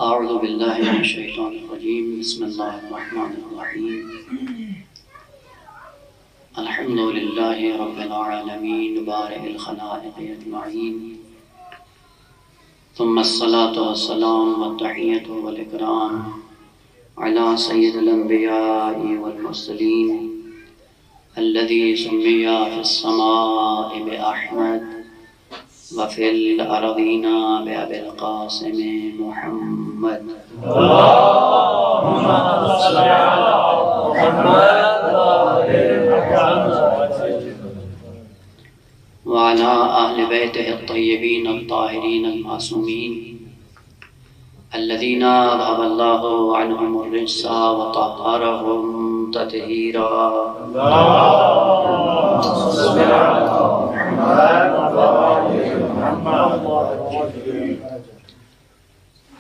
اعوذ باللہ من الشیطان الرجیم بسم اللہ الرحمن الرحیم الحمد للہ رب العالمین بارئ الخلائق اجمعین ثم الصلاة والسلام والتحیۃ والاکرام علی سید الانبیاء والمرسلین الذي سمي في السماء بأحمد وفي الأرضين بأبي القاسم محمد اللهم صل على محمد وعلى أهل بيته الطيبين الطاهرين المعصومين الذين أذهب الله عنهم الرجس وطهرهم تطهيرا اللهم صل على محمد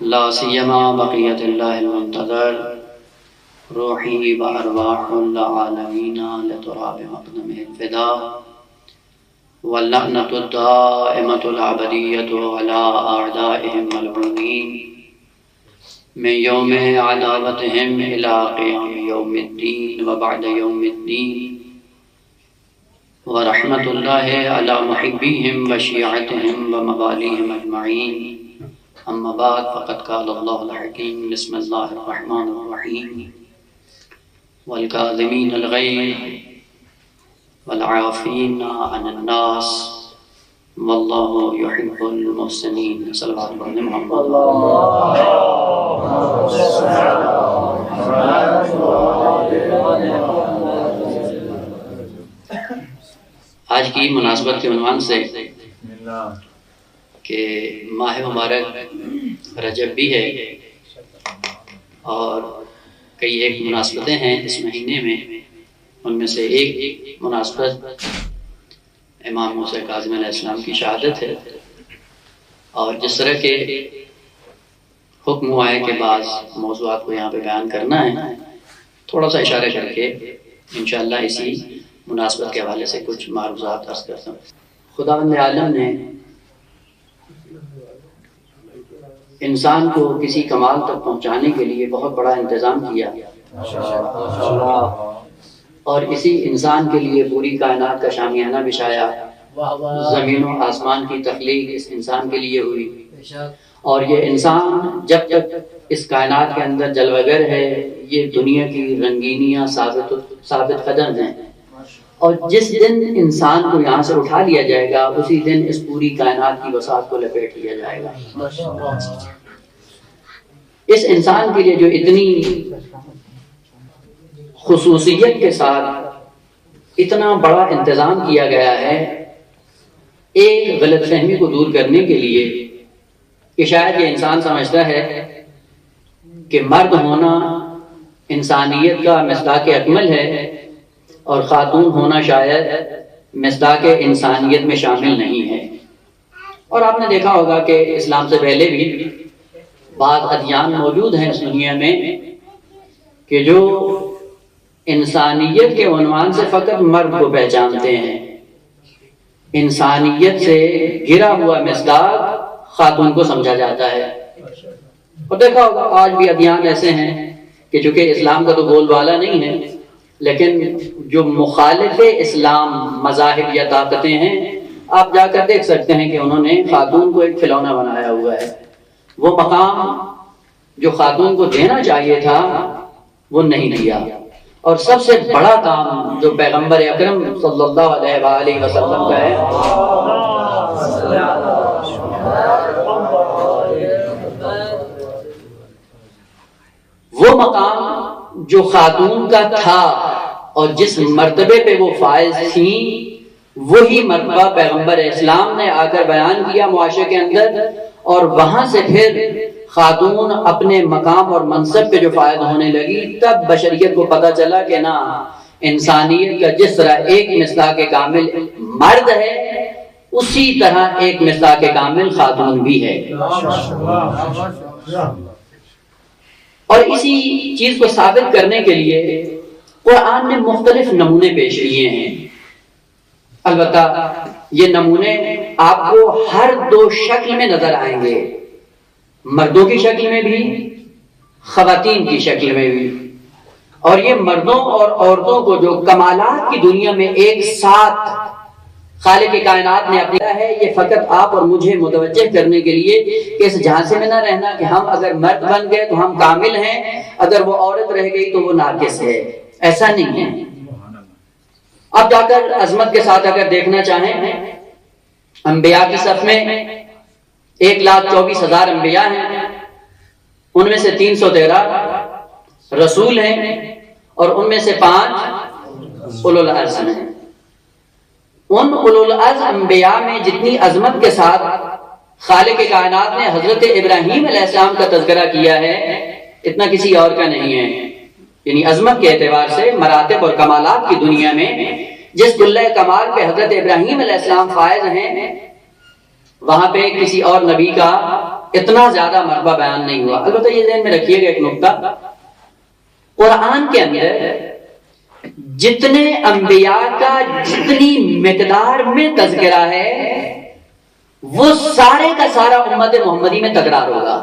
لا سيما بقية الله المنتظر روحي وأرواح العالمين لتراب مقدمه الفداء واللعنة الدائمة الأبدية على أعدائهم الملعونين من يوم عداوتهم إلى قيام يوم الدين وبعد يوم الدين ورحمة الله على محبيهم وشيعتهم ومواليهم أجمعين أما بعد فقد قال الله الحكيم بسم الله الرحمن الرحيم والكاظمين الغيظ والعافين عن الناس والله يحب المحسنين صلوات الله على محمد آج کی مناسبت کے عنوان سے کہ ماہ مبارک رجب بھی ہے اور کئی ایک مناسبتیں ہیں اس مہینے میں، ان میں سے ایک مناسبت امام موسیٰ کاظم علیہ السلام کی شہادت ہے، اور جس طرح کے حکم ہوا ہے کہ بعض موضوعات کو یہاں پہ بیان کرنا ہے، تھوڑا سا اشارہ کر کے انشاءاللہ اسی مناسبت کے حوالے سے کچھ معروضات عرض کرتا ہوں۔ خداوند عالم نے انسان کو کسی کمال تک پہنچانے کے لیے بہت بڑا انتظام کیا، اور اسی انسان کے لیے پوری کائنات کا شامیانہ بچھایا۔ زمین و آسمان کی تخلیق اس انسان کے لیے ہوئی، اور یہ انسان جب تک اس کائنات کے اندر جلوگر ہے، یہ دنیا کی رنگینیاں ثابت قدم ہیں، اور جس دن انسان کو یہاں سے اٹھا لیا جائے گا اسی دن اس پوری کائنات کی وسعت کو لپیٹ لیا جائے گا۔ اس انسان کے لیے جو اتنی خصوصیت کے ساتھ اتنا بڑا انتظام کیا گیا ہے، ایک غلط فہمی کو دور کرنے کے لیے کہ شاید یہ انسان سمجھتا ہے کہ مرد ہونا انسانیت کا مصداق اکمل ہے اور خاتون ہونا شاید مصداق انسانیت میں شامل نہیں ہے۔ اور آپ نے دیکھا ہوگا کہ اسلام سے پہلے بھی بعض ادیان موجود ہیں اس دنیا میں کہ جو انسانیت کے عنوان سے فقط مرد کو پہچانتے ہیں، انسانیت سے گرا ہوا مصداق خاتون کو سمجھا جاتا ہے۔ اور دیکھا ہوگا آج بھی ادیان ایسے ہیں کہ چونکہ اسلام کا تو بول بالا نہیں ہے، لیکن جو مخالف اسلام مذاہب یا طاقتیں ہیں، آپ جا کر دیکھ سکتے ہیں کہ انہوں نے خاتون کو ایک کھلونا بنایا ہوا ہے۔ وہ مقام جو خاتون کو دینا چاہیے تھا وہ نہیں دیا، اور سب سے بڑا کام جو پیغمبر اکرم صلی اللہ علیہ وآلہ وسلم کا ہے، وہ مقام جو خاتون کا تھا اور جس مرتبے پہ وہ فائز تھیں، وہی مرتبہ پیغمبر اسلام نے آ کر بیان کیا معاشرے کے اندر، اور وہاں سے پھر خاتون اپنے مقام اور منصب پہ جو فائد ہونے لگی، تب بشریت کو پتہ چلا کہ نہ، انسانیت کا جس طرح ایک مصداق کامل مرد ہے، اسی طرح ایک مصداق کامل خاتون بھی ہے۔ اور اسی چیز کو ثابت کرنے کے لیے قرآن نے مختلف نمونے پیش کیے ہیں۔ البتہ یہ نمونے آپ کو ہر دو شکل میں نظر آئیں گے۔ مردوں کی شکل میں بھی، خواتین کی شکل میں بھی، اور یہ مردوں اور عورتوں کو جو کمالات کی دنیا میں ایک ساتھ خالق کائنات نے اپنا ہے، یہ فقط آپ اور مجھے متوجہ کرنے کے لیے کہ اس جھانسے میں نہ رہنا کہ ہم اگر مرد بن گئے تو ہم کامل ہیں، اگر وہ عورت رہ گئی تو وہ ناقص ہے، ایسا نہیں ہے۔ اب جا کر عظمت کے ساتھ اگر دیکھنا چاہیں، انبیاء کی صف میں 1,24,000 انبیاء ہیں، ان میں سے 313 رسول ہیں اور ان میں سے 5 اولو العزم ہیں۔ ان اولو العزم انبیاء میں جتنی عظمت کے ساتھ خالق کائنات نے حضرت ابراہیم علیہ السلام کا تذکرہ کیا ہے، اتنا کسی اور کا نہیں ہے۔ یعنی عظمت کے اعتبار سے مراتب اور کمالات کی دنیا میں جس کلہ کمال پہ حضرت ابراہیم علیہ السلام فائز ہیں، وہاں پہ کسی اور نبی کا اتنا زیادہ مرتبہ بیان نہیں ہوا۔ البتہ یہ ذہن میں رکھیے گا ایک نقطہ، قرآن کے اندر جتنے انبیاء کا جتنی مقدار میں تذکرہ ہے، وہ سارے کا سارا امت محمدی میں تکرار ہوگا۔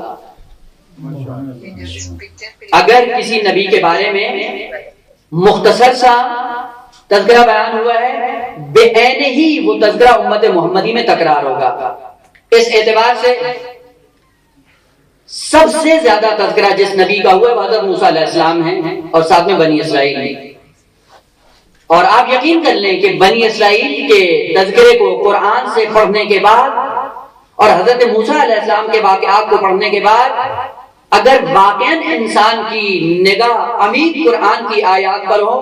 اگر کسی نبی کے بارے میں مختصر سا تذکرہ بیان ہوا ہے، بے عین ہی وہ تذکرہ امت محمدی میں تکرار ہوگا۔ اس اعتبار سے سب سے زیادہ تذکرہ جس نبی کا ہوا ہے وہ حضرت موسیٰ علیہ السلام ہیں، اور ساتھ میں بنی اسرائیل ہیں۔ اور آپ یقین کر لیں کہ بنی اسرائیل کے تذکرے کو قرآن سے پڑھنے کے بعد اور حضرت موسیٰ علیہ السلام کے واقعات کو پڑھنے کے بعد اگر واقعاً انسان کی نگاہ عمیق قرآن کی آیات پر ہو،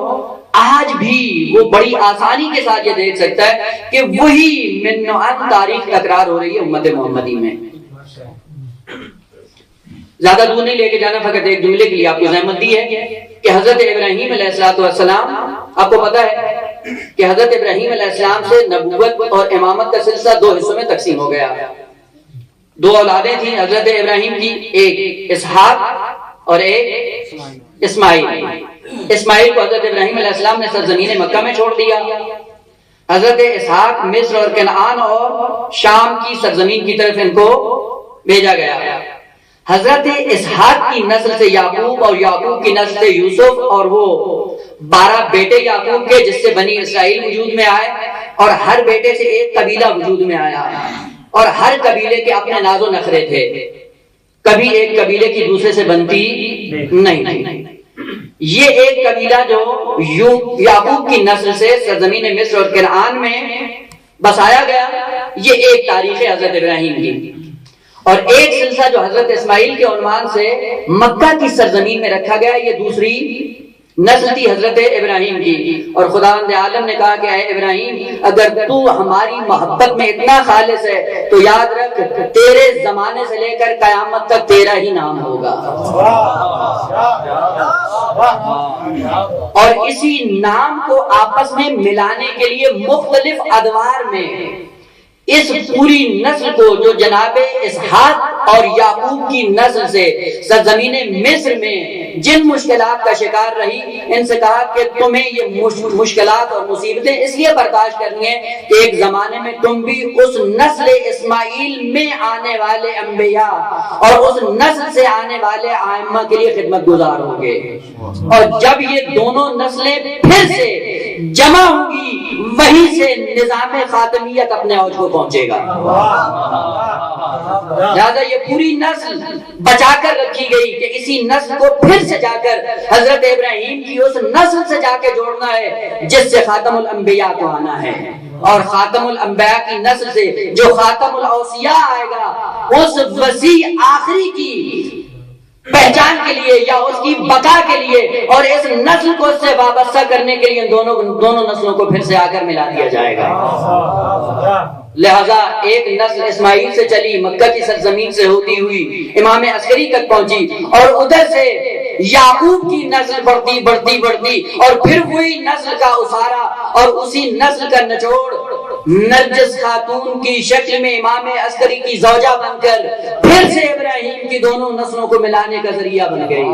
آج بھی وہ بڑی آسانی کے ساتھ یہ دیکھ سکتا ہے کہ وہی من نوعاً تاریخ تکرار ہو رہی ہے امت محمدی میں۔ زیادہ دور نہیں لے کے جانا، فقط ایک جملے کے لیے آپ کو زحمت دی ہے کہ حضرت ابراہیم علیہ السلام، آپ کو پتا ہے کہ حضرت ابراہیم علیہ السلام سے نبوت اور امامت کا سلسلہ 2 حصوں میں تقسیم ہو گیا۔ 2 اولادیں تھیں حضرت ابراہیم کی، ایک اسحاق اور ایک اسماعیل۔ اسماعیل کو حضرت ابراہیم علیہ السلام نے سرزمین مکہ میں چھوڑ دیا، حضرت اسحاق مصر اور کنعان اور شام کی سرزمین کی طرف ان کو بھیجا گیا۔ حضرت اسحاق کی نسل سے یعقوب اور یعقوب کی نسل سے یوسف، اور وہ 12 بیٹے یعقوب کے جس سے بنی اسرائیل وجود میں آئے، اور ہر بیٹے سے ایک قبیلہ وجود میں آیا، اور ہر قبیلے کے اپنے ناز و نخرے تھے، کبھی ایک قبیلے کی دوسرے سے بنتی نہیں تھی۔ یہ ایک قبیلہ جو یعقوب کی نسل سے سرزمین مصر اور کنعان میں بسایا گیا، یہ ایک تاریخ ہے حضرت ابراہیم کی۔ اور ایک سلسلہ جو حضرت اسماعیل کے عنوان سے مکہ کی سرزمین میں رکھا گیا، یہ دوسری نسل تھی حضرت ابراہیم کی۔ اور خداوند عالم نے کہا کہ اے ابراہیم، اگر تو ہماری محبت میں اتنا خالص ہے تو یاد رکھ، تیرے زمانے سے لے کر قیامت تک تیرا ہی نام ہوگا۔ اور اسی نام کو آپس میں ملانے کے لیے مختلف ادوار میں اس پوری نسل کو جو جناب اسحاق اور یعقوب کی نسل سے سرزمین مصر میں جن مشکلات کا شکار رہی، ان سے کہا کہ تمہیں یہ مشکلات اور مصیبتیں اس لیے برداشت کرنی ہے کہ ایک زمانے میں تم بھی اس نسل اسماعیل میں آنے والے انبیاء اور اس نسل سے آنے والے ائمہ کے لیے خدمت گزار ہوگے۔ اور جب یہ دونوں نسلیں پھر سے جمع ہوں گی، وہیں سے نظام خاتمیت اپنے اوج کو پہنچے گا۔ لہذا یہ پوری نسل بچا کر رکھی گئی کہ اسی نسل کو پھر سے جا کر حضرت ابراہیم کی اس نسل سے جا کے جوڑنا ہے جس سے خاتم الانبیاء کو آنا ہے، اور خاتم الانبیاء کی نسل سے جو خاتم الاوصیاء آئے گا، اس وسیع آخری کی پہچان کے لیے یا اس کی بقا کے لیے اور اس نسل کو اس سے وابستہ کرنے کے لیے دونوں نسلوں کو پھر سے آ کر ملا دیا جائے گا۔ لہذا ایک نسل اسماعیل سے چلی، مکہ کی سرزمین سے ہوتی ہوئی امام عسکری تک پہنچی، اور ادھر سے یعقوب کی نسل بڑھتی بڑھتی بڑھتی، اور پھر وہی نسل کا اسارہ اور اسی نسل کا نچوڑ نرجس خاتون کی شکل میں امام عسکری کی زوجہ بن کر پھر سے ابراہیم کی دونوں نسلوں کو ملانے کا ذریعہ بن گئی۔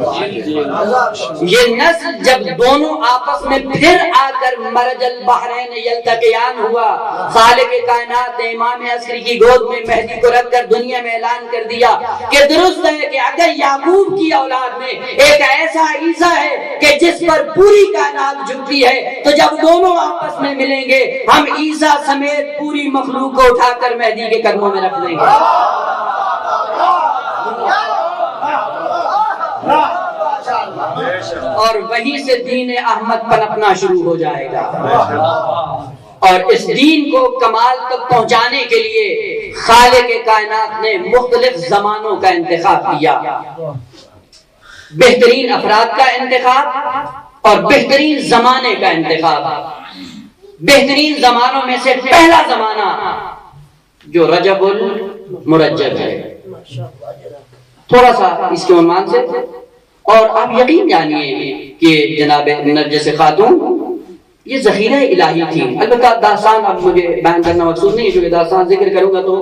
یہ نسل جب دونوں آپس میں پھر آ کر مرج البحرین یلتقیان ہوا، خالق کائنات نے امام عصری کی گود میں مہدی کو رکھ کر دنیا میں اعلان کر دیا کہ درست ہے کہ اگر یعقوب کی اولاد میں ایک ایسا عیسیٰ ہے کہ جس پر پوری کائنات جھکتی ہے، تو جب دونوں آپس میں ملیں گے ہم عیسیٰ سمیت پوری مخلوق کو اٹھا کر مہدی کے قدموں میں رکھ دیں گے۔ اور وہیں سے دین احمد پنپنا شروع ہو جائے گا، اور اس دین کو کمال تک پہنچانے کے لیے خالق کائنات نے مختلف زمانوں کا انتخاب کیا، بہترین افراد کا انتخاب اور بہترین زمانے کا انتخاب۔ بہترین زمانوں میں سے پہلا زمانہ جو رجب المرجب ہے، تھوڑا سا اس کے عنوان سے، اور آپ یقین جانیے کہ جناب نرجس خاتون یہ ذخیرہ الہی تھی۔ البتہ داستان اب مجھے بیان کرنا مقصود نہیں ہے، کیونکہ داستان ذکر کروں گا تو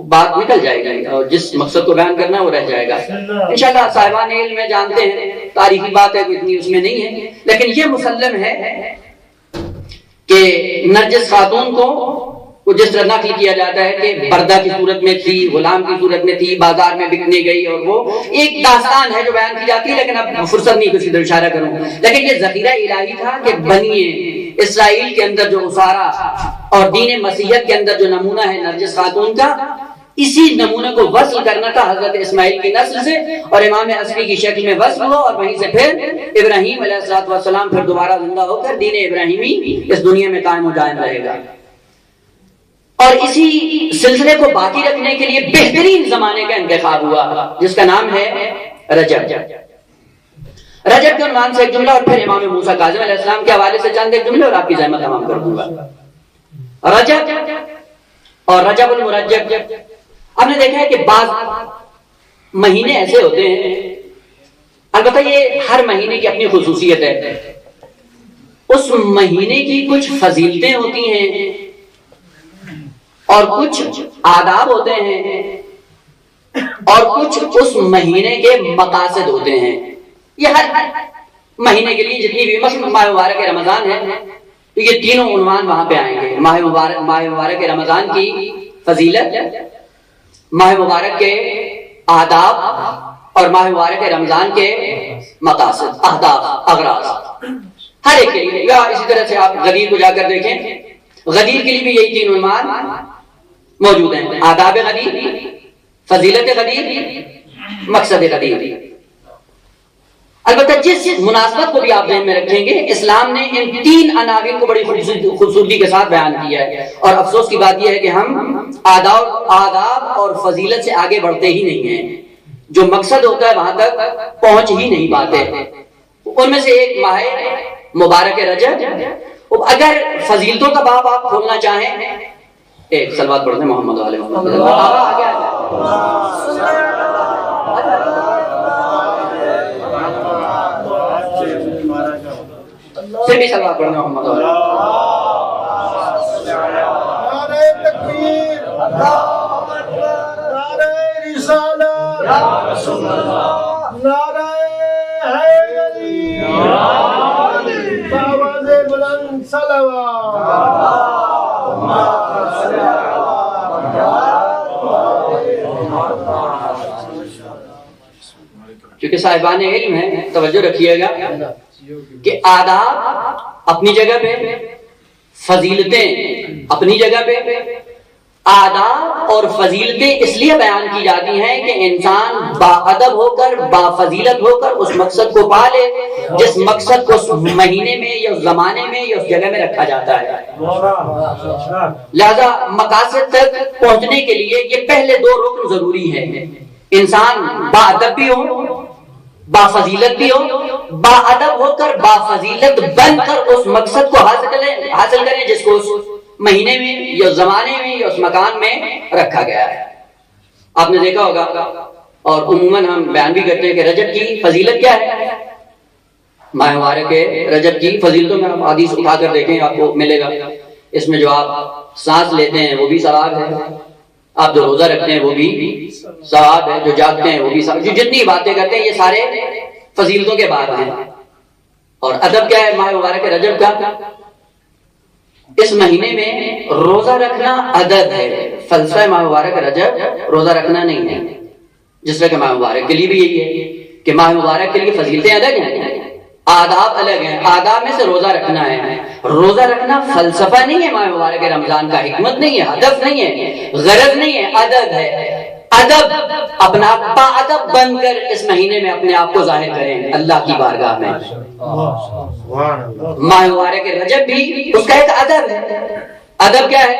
بات نکل جائے گی اور جس مقصد کو بیان کرنا ہے وہ رہ جائے گا۔ انشاءاللہ صاحبان علم میں جانتے ہیں، تاریخی بات ہے، اتنی اس میں نہیں ہے، لیکن یہ مسلم ہے کہ نرجس خاتون کو جس طرح نقل کیا جاتا ہے کہ بردہ کی صورت میں تھی، غلام کی صورت میں تھی، بازار میں بکنے گئی، اور وہ ایک داستان ہے جو بیان کی جاتی ہے، لیکن اب فرصت نہیں کسی طرح اشارہ کروں۔ لیکن یہ ذخیرہ الہی تھا کہ بنی اسرائیل کے اندر جو اسارہ اور دین مسیحیت کے اندر جو نمونہ ہے نرجس خاتون کا، اسی نمونے کو وصل کرنا تھا حضرت اسماعیل کی نسل سے، اور امام عصری کی شکل میں وصل ہوا، اور وہیں سے پھر ابراہیم علیہ السلام پھر دوبارہ زندہ ہو کر دین ابراہیمی اس دنیا میں قائم و دائم رہے گا۔ اور اسی سلسلے کو باقی رکھنے کے لیے بہترین زمانے کا انتخاب ہوا جس کا نام ہے رجب۔ رجب کے عنوان سے ایک جملہ اور پھر امام موسیٰ کاظم علیہ السلام کے حوالے سے چند ایک جملے اور آپ کی زحمت تمام کر دوں گا۔ رجب اور رجب المرجب، ہم نے دیکھا ہے کہ بعض مہینے ایسے ہوتے ہیں، البتہ یہ ہر مہینے کی اپنی خصوصیت ہے، اس مہینے کی کچھ فضیلتیں ہوتی ہیں اور کچھ آداب ہوتے ہیں اور کچھ اس مہینے کے مقاصد ہوتے ہیں۔ یہ ہر مہینے کے لیے جتنی بھی، مثلا ماہ مبارک رمضان ہے تو یہ تینوں عنوان وہاں پہ آئیں گے، ماہ مبارک رمضان کی فضیلت، ماہ مبارک کے آداب اور ماہ مبارک رمضان کے مقاصد، اہداف، اغراض، ہر ایک کے لیے۔ یا اسی طرح سے آپ غدیر کو جا کر دیکھیں، غدیر کے لیے بھی یہی تین عنوان موجود ہیں، آداب غدیر، فضیلت غدیر، مقصد غدیر۔ البتہ جس مناسبت کو بھی آپ ذہن میں رکھیں گے، اسلام نے ان تین عناوین کو بڑی خوبصورتی کے ساتھ بیان کیا ہے، اور افسوس کی بات یہ ہے کہ ہم آداب اور فضیلت سے آگے بڑھتے ہی نہیں ہیں، جو مقصد ہوتا ہے وہاں تک پہنچ ہی نہیں پاتے۔ ان میں سے ایک ماہ مبارک رجب، اگر فضیلتوں کا باب آپ کھولنا چاہیں، ایک صلوات پڑھتے ہیں محمد علیہ وسلم، پھر بھی صلوات پڑھنا محمد علیہ وسلم۔ نعرہ تکبیر، اللہ اکبر، نعرہ رسالت، یا رسول اللہ، نعرہ حیدری، آواز بلند صلوات۔ کیونکہ صاحبان علم ہیں، توجہ رکھیے گا کہ آداب اپنی جگہ پہ، فضیلتیں اپنی جگہ پہ۔ آداب اور فضیلتیں اس لیے بیان کی جاتی ہیں کہ انسان باادب ہو کر، بافضیلت ہو کر اس مقصد کو پا لے جس مقصد کو اس مہینے میں یا اس زمانے میں یا اس جگہ میں رکھا جاتا ہے۔ لہذا مقاصد تک پہنچنے کے لیے یہ پہلے دو رکن ضروری ہیں، انسان باادب بھی ہو، بافضیلت بھی ہو، باادب ہو کر بافضیلت بن کر اس مقصد کو حاصل کریں جس کو اس مہینے میں یا زمانے میں یا اس مکان میں رکھا گیا ہے۔ آپ نے دیکھا ہوگا اور عموماً ہم بیان بھی کرتے ہیں کہ رجب کی فضیلت کیا ہے۔ ماہ مبارک رجب کی فضیلتوں میں آپ حدیث اٹھا کر دیکھیں، آپ کو ملے گا اس میں جو آپ سانس لیتے ہیں وہ بھی ثواب ہے، آپ جو روزہ رکھتے ہیں وہ بھی ثواب ہے، جو جاگتے ہیں وہ بھی ثواب، جو جتنی باتیں کرتے ہیں یہ سارے فضیلتوں کے باب ہیں. اور ادب کیا ہے ماہ مبارک رجب کا؟ اس مہینے میں روزہ رکھنا ادب ہے. فلسفہ ماہ مبارک رجب روزہ رکھنا نہیں ہے. جس طرح کہ ماہ مبارک کے لیے بھی یہی ہے کہ ماہ مبارک کے لیے فضیلتیں الگ ہیں، آداب الگ ہیں. آداب میں سے روزہ رکھنا ہے. روزہ رکھنا فلسفہ نہیں ہے ماہ مبارک رمضان کا، حکمت نہیں ہے، ہدف نہیں ہے، غرض نہیں ہے، ادب ہے. ادب اپنا با ادب بن کر اس مہینے میں اپنے آپ کو ظاہر کریں اللہ کی بارگاہ میں. ماہ مبارک رجب بھی اس کا ایک ادب ہے. ادب کیا ہے؟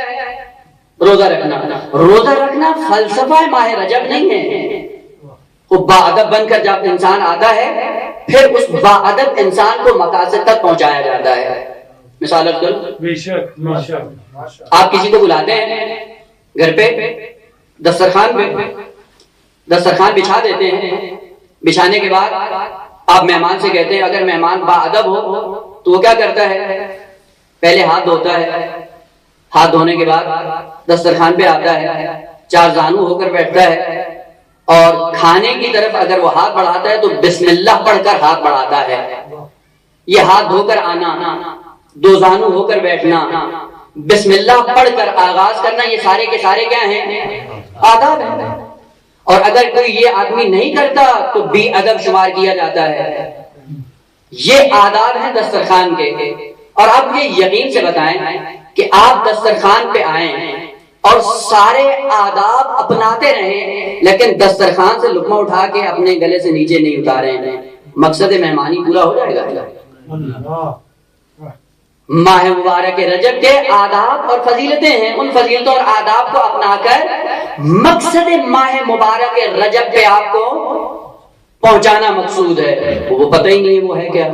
روزہ رکھنا. روزہ رکھنا فلسفہ ماہ رجب نہیں ہے. وہ با ادب بن کر جب انسان آتا ہے پھر اس با ادب انسان کو مقاصد تک پہنچایا جاتا ہے. مثال آپ کسی کو بلاتے ہیں گھر پہ، دسترخوان بچھا دیتے ہیں. بچھانے کے بعد آپ مہمان سے کہتے ہیں، اگر مہمان با ادب ہو تو وہ کیا کرتا ہے؟ پہلے ہاتھ دھوتا ہے. ہاتھ دھونے کے بعد دسترخوان پہ آتا ہے، چار زانو ہو کر بیٹھتا ہے، اور کھانے کی طرف اگر وہ ہاتھ بڑھاتا ہے تو بسم اللہ پڑھ کر ہاتھ بڑھاتا ہے. یہ ہاتھ دھو کر آنا، دو زانو ہو کر بیٹھنا، بسم اللہ پڑھ کر آغاز کرنا، یہ سارے کے سارے کیا ہیں؟ آداب ہیں. اور اگر کوئی یہ آدمی نہیں کرتا تو بے ادب شمار کیا جاتا ہے. یہ آداب ہیں دسترخوان کے. اور آپ یہ یقین سے بتائیں کہ آپ دسترخوان پہ آئیں اور سارے آداب اپناتے رہیں لیکن دسترخوان سے لقمہ اٹھا کے اپنے گلے سے نیچے نہیں اتارے، مقصد مہمانی پورا ہو جائے گا؟ ماہ مبارک رجب کے آداب اور فضیلتیں ہیں. ان فضیلتوں اور آداب کو اپنا کر مقصد ماہ مبارک رجب پہ آپ کو پہنچانا مقصود ہے. وہ پتہ ہی نہیں وہ ہے کیا.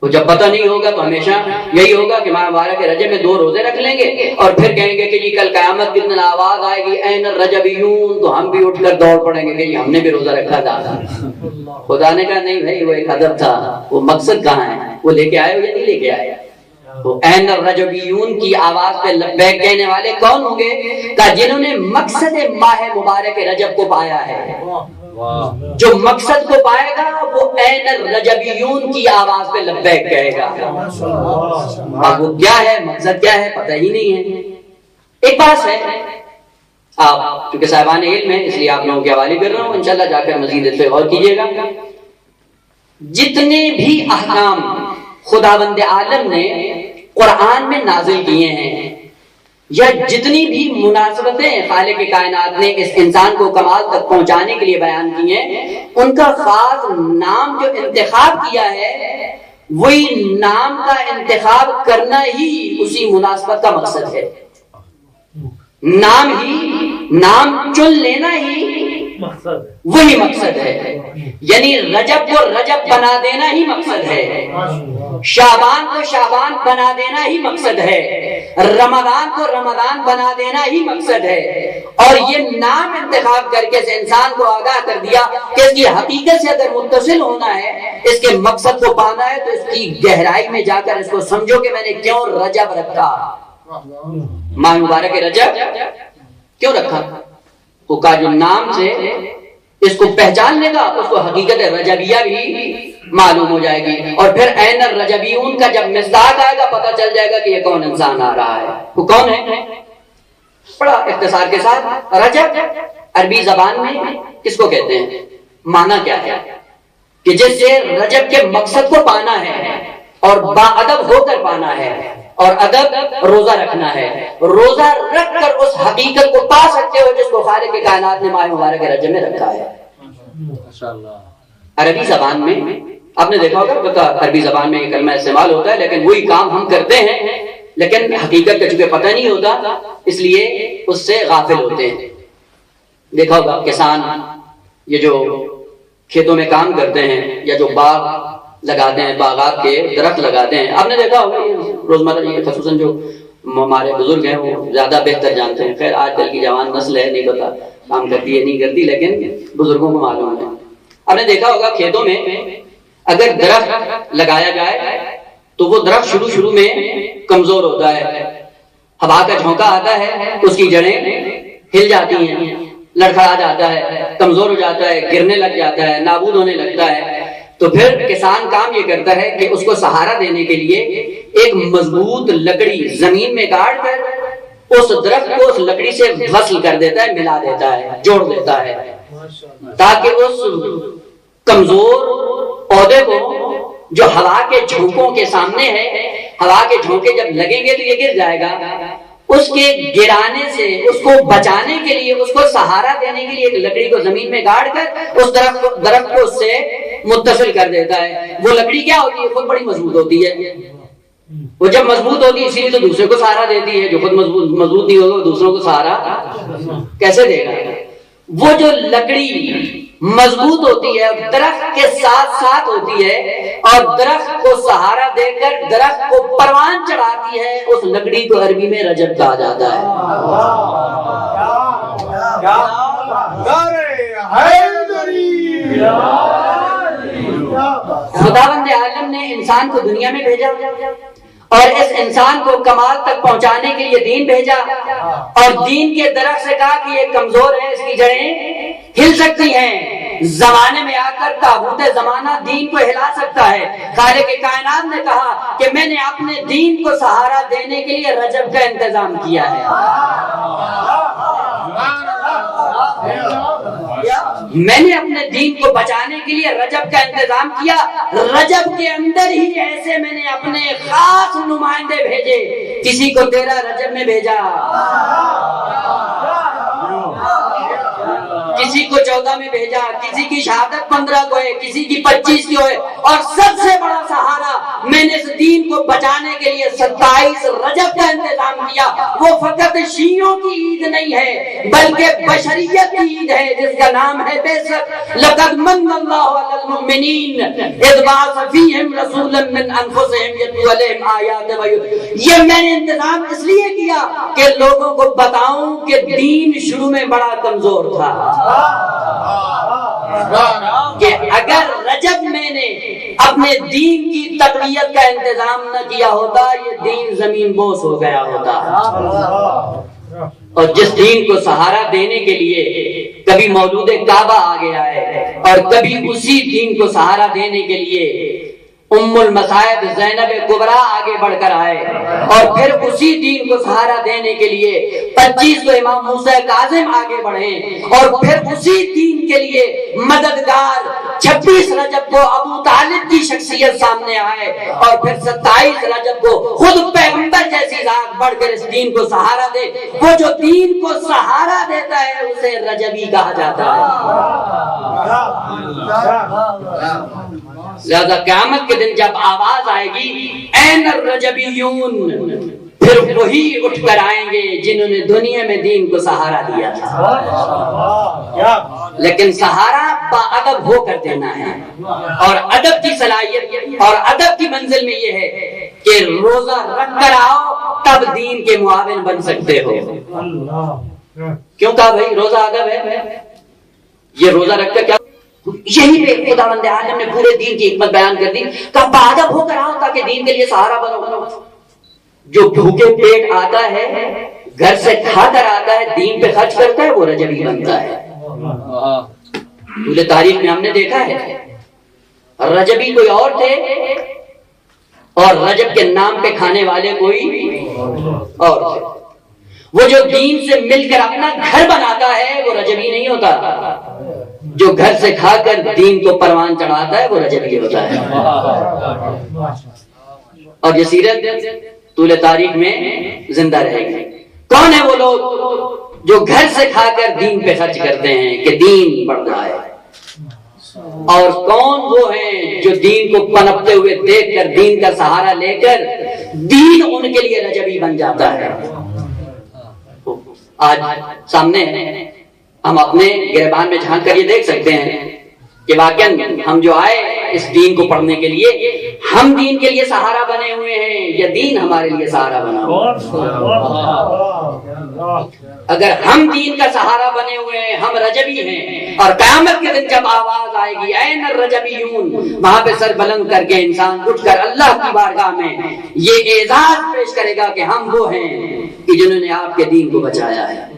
وہ جب پتہ نہیں ہوگا تو ہمیشہ یہی ہوگا کہ ماہ مبارک رجب میں 2 روزے رکھ لیں گے اور پھر کہیں گے کہ جی کل قیامت کے دن آواز آئے گی این الرجبیون، تو ہم بھی اٹھ کر دوڑ پڑیں گے کہ جی ہم نے بھی روزہ رکھا تھا. خدا نے کہا نہیں بھائی، وہ ایک ادب تھا. وہ مقصد کہاں ہے؟ وہ لے کے آئے ہو یا نہیں لے کے آئے؟ وہ این الرجبیون کی آواز پہ لبیک کہنے والے کون ہوں گے؟ کہ جنہوں نے مقصد ماہ مبارک رجب کو پایا ہے. جو مقصد کو پائے گا وہ این الرجبیون کی آواز پہ لبیک کہے گا. اب وہ کیا ہے، مقصد کیا ہے، پتہ ہی نہیں ہے. ایک بات ہے، آپ چونکہ صاحبان علم ہیں اس لیے آپ لوگوں کے حوالے کر رہا ہوں، انشاءاللہ جا کر مزید اس پہ غور کیجیے گا. جتنے بھی احکام خداوند عالم نے قرآن میں نازل کیے ہیں یا جتنی بھی مناسبتیں خالق کائنات نے اس انسان کو کمال تک پہنچانے کے لیے بیان کی ہیں، ان کا خاص نام جو انتخاب کیا ہے وہی نام کا انتخاب کرنا ہی اسی مناسبت کا مقصد ہے. نام چن لینا ہی وہی مقصد ہے. یعنی رجب کو رجب بنا دینا ہی مقصد ہے، شعبان کو شعبان بنا دینا ہی مقصد ہے، رمضان کو رمضان بنا دینا ہی مقصد ہے. اور یہ نام انتخاب کر کے اس انسان کو آگاہ کر دیا کہ اس کی حقیقت سے اگر متصل ہونا ہے، اس کے مقصد کو پانا ہے تو اس کی گہرائی میں جا کر اس کو سمجھو کہ میں نے کیوں رجب رکھا. ماہ مبارک رجب کیوں رکھا؟ وہ کا جو نام سے اس کو پہچان لے گا اس کو حقیقت رجبیہ بھی معلوم ہو جائے گی. اور پھر عین الرجبیون کا جب مصداق آئے گا پتہ چل جائے گا کہ یہ کون انسان آ رہا ہے. وہ کون ہے؟ بڑا اختصار کے ساتھ، رجب عربی زبان میں کس کو کہتے ہیں؟ معنی کیا ہے؟ کہ جس سے رجب کے مقصد کو پانا ہے اور با ادب ہو کر پانا ہے. اور ادب روزہ رکھنا ہے. روزہ رکھ کر اس حقیقت کو پا سکتے ہو جس کو خالق کائنات نے ماہ مبارک رجب میں رکھا ہے. عربی زبان میں آپ نے دیکھا ہوگا عربی زبان میں یہ کلمہ استعمال ہوتا ہے لیکن وہی کام ہم کرتے ہیں لیکن حقیقت کا چونکہ پتہ نہیں ہوتا اس لیے اس سے غافل ہوتے ہیں. دیکھا ہوگا کسان یہ جو کھیتوں میں کام کرتے ہیں یا جو باغ لگاتے ہیں، باغات کے درخت لگاتے ہیں، آپ نے دیکھا ہوگا روزمرہ یہ خصوصاً جو ہمارے بزرگ ہیں وہ زیادہ بہتر جانتے ہیں. خیر آج کل کی جوان نسل ہے نہیں پتا کام کرتی ہے نہیں کرتی لیکن بزرگوں کو معلوم ہے. آپ نے دیکھا ہوگا کھیتوں میں اگر درخت لگایا جائے تو وہ درخت شروع میں کمزور ہوتا ہے، ہوا کا جھونکا آتا ہے اس کی جڑیں ہل جاتی ہیں، لڑکھڑا جاتا ہے، کمزور ہو جاتا ہے، گرنے لگ جاتا ہے، نابود ہونے لگتا ہے. تو پھر کسان کام یہ کرتا ہے کہ اس کو سہارا دینے کے لیے ایک مضبوط لکڑی زمین میں گاڑ کر اس درخت کو اس لکڑی سے وصل کر دیتا ہے، ملا دیتا ہے، جوڑ دیتا ہے، تاکہ اس کمزور پودے کو جو ہوا کے جھونکوں کے سامنے ہے، ہوا کے جھونکے جب لگیں گے تو یہ گر جائے گا، اس کے گرانے سے اس کو بچانے کے لیے، اس کو سہارا دینے کے لیے ایک لکڑی کو زمین میں گاڑ کر اس درخت کو اس سے متصل کر دیتا ہے۔ وہ لکڑی کیا ہوتی ہے؟ خود بڑی مضبوط ہوتی ہے، وہ جب مضبوط ہوتی ہے اسی لیے تو دوسرے کو سہارا دیتی ہے، جو خود مضبوط نہیں ہوگا دوسروں کو سہارا کیسے دے گا؟ وہ جو لکڑی مضبوط ہوتی ہے درخت کے ساتھ ساتھ ہوتی ہے اور درخت کو سہارا دے کر درخت کو پروان چڑھاتی ہے، اس لکڑی کو عربی میں رجب کہا جاتا ہے۔ خداوند عالم نے انسان کو دنیا میں بھیجا اور اس انسان کو کمال تک پہنچانے کے لیے دین بھیجا، اور دین کے درخت سے کہا کہ یہ کمزور ہے، اس کی جڑیں ہل سکتی ہیں، زمانے میں آ کر تابوت زمانہ دین کو ہلا سکتا ہے۔ خالق کائنات نے کہا کہ میں نے اپنے دین کو سہارا دینے کے لیے رجب کا انتظام کیا ہے، میں نے اپنے دین کو بچانے کے لیے رجب کا انتظام کیا، رجب کے اندر ہی ایسے میں نے اپنے خاص نمائندے بھیجے، کسی کو 13 رجب میں بھیجا، کسی کو 14 میں بھیجا، کسی کی شہادت 15 کو ہے، کسی کی 25 کی ہے، اور سب سے بڑا سہارا میں نے اس دین کو بچانے کے لیے 27 رجب کا انتظام کیا۔ وہ فقط شیعوں کی عید نہیں ہے بلکہ بشریت کی عید ہے، جس کا نام ہے بیسک لقد من اللہ علی المؤمنین اذ بعث فیہم رسولا من انفسہم یتلو علیہم آیات۔ یہ میں نے انتظام اس لیے کیا کہ لوگوں کو بتاؤں کہ دین شروع میں بڑا کمزور تھا، کہ اگر رجب میں نے اپنے دین کی تقویت کا انتظام نہ کیا ہوتا یہ دین زمین بوس ہو گیا ہوتا۔ اور جس دین کو سہارا دینے کے لیے کبھی مولود کعبہ آ گیا ہے اور کبھی اسی دین کو سہارا دینے کے لیے ام المصائب زینب کبریٰ آگے بڑھ کر آئے، اور پھر اسی دین کو سہارا دینے کے لیے 25 کو امام موسیٰ کاظم آگے بڑھے، اور پھر اسی دین کے لیے مددگار 26 رجب کو ابو طالب کی شخصیت سامنے آئے، اور پھر 27 رجب کو خود پیغمبر جیسی ذات بڑھ کر اس دین کو سہارا دے۔ وہ جو دین کو سہارا دیتا ہے اسے رجبی کہا جاتا ہے۔ لہذا قیامت کے دن جب آواز آئے گی این الرجبیون، پھر وہی اٹھ کر آئیں گے جنہوں نے دنیا میں دین کو سہارا دیا تھا، لیکن سہارا با ادب ہو کر دینا ہے، اور ادب کی صلاحیت اور ادب کی منزل میں یہ ہے کہ روزہ رکھ کر آؤ تب دین کے معاون بن سکتے ہو۔ کیوں کہا بھائی روزہ ادب ہے؟ یہ روزہ رکھ کر کیا، یہی پہ خداوند عالم نے پورے دین کی حکمت بیان کر دی، کہا باادب ہو کر آؤ تاکہ دین کے لیے سہارا بنو۔ جو بھوکے پیٹ آتا ہے گھر سے کھا کر آتا ہے دین پہ خرچ کرتا ہے وہ رجبی بنتا ہے۔ پورے تاریخ میں ہم نے دیکھا ہے رجبی کوئی اور تھے اور رجب کے نام پہ کھانے والے کوئی اور تھے۔ وہ جو دین سے مل کر اپنا گھر بناتا ہے وہ رجبی نہیں ہوتا، جو گھر سے کھا کر دین کو پروان چڑھاتا ہے وہ رجبی ہوتا ہے۔ اور یہ سیرت طول تاریخ میں زندہ رہے گی۔ کون ہے وہ لوگ جو گھر سے کھا کر دین پہ خرچ کرتے ہیں کہ دین بڑھ رہا ہے، اور کون وہ ہیں جو دین کو پنپتے ہوئے دیکھ کر دین کا سہارا لے کر دین ان کے لیے رجبی بن جاتا ہے۔ آج سامنے ہم اپنے گریبان میں جھانک کر یہ دیکھ سکتے ہیں کہ واقعاً ہم جو آئے اس دین کو پڑھنے کے لیے ہم دین کے لیے سہارا بنے ہوئے ہیں یا دین ہمارے لیے سہارا بنا ہوا؟ اگر ہم دین کا سہارا بنے ہوئے ہیں ہم رجبی ہیں، اور قیامت کے دن جب آواز آئے گی این الرجبیون، وہاں پہ سر بلند کر کے انسان اٹھ کر اللہ کی بارگاہ میں یہ اعزاز پیش کرے گا کہ ہم وہ ہیں کہ جنہوں نے آپ کے دین کو بچایا ہے۔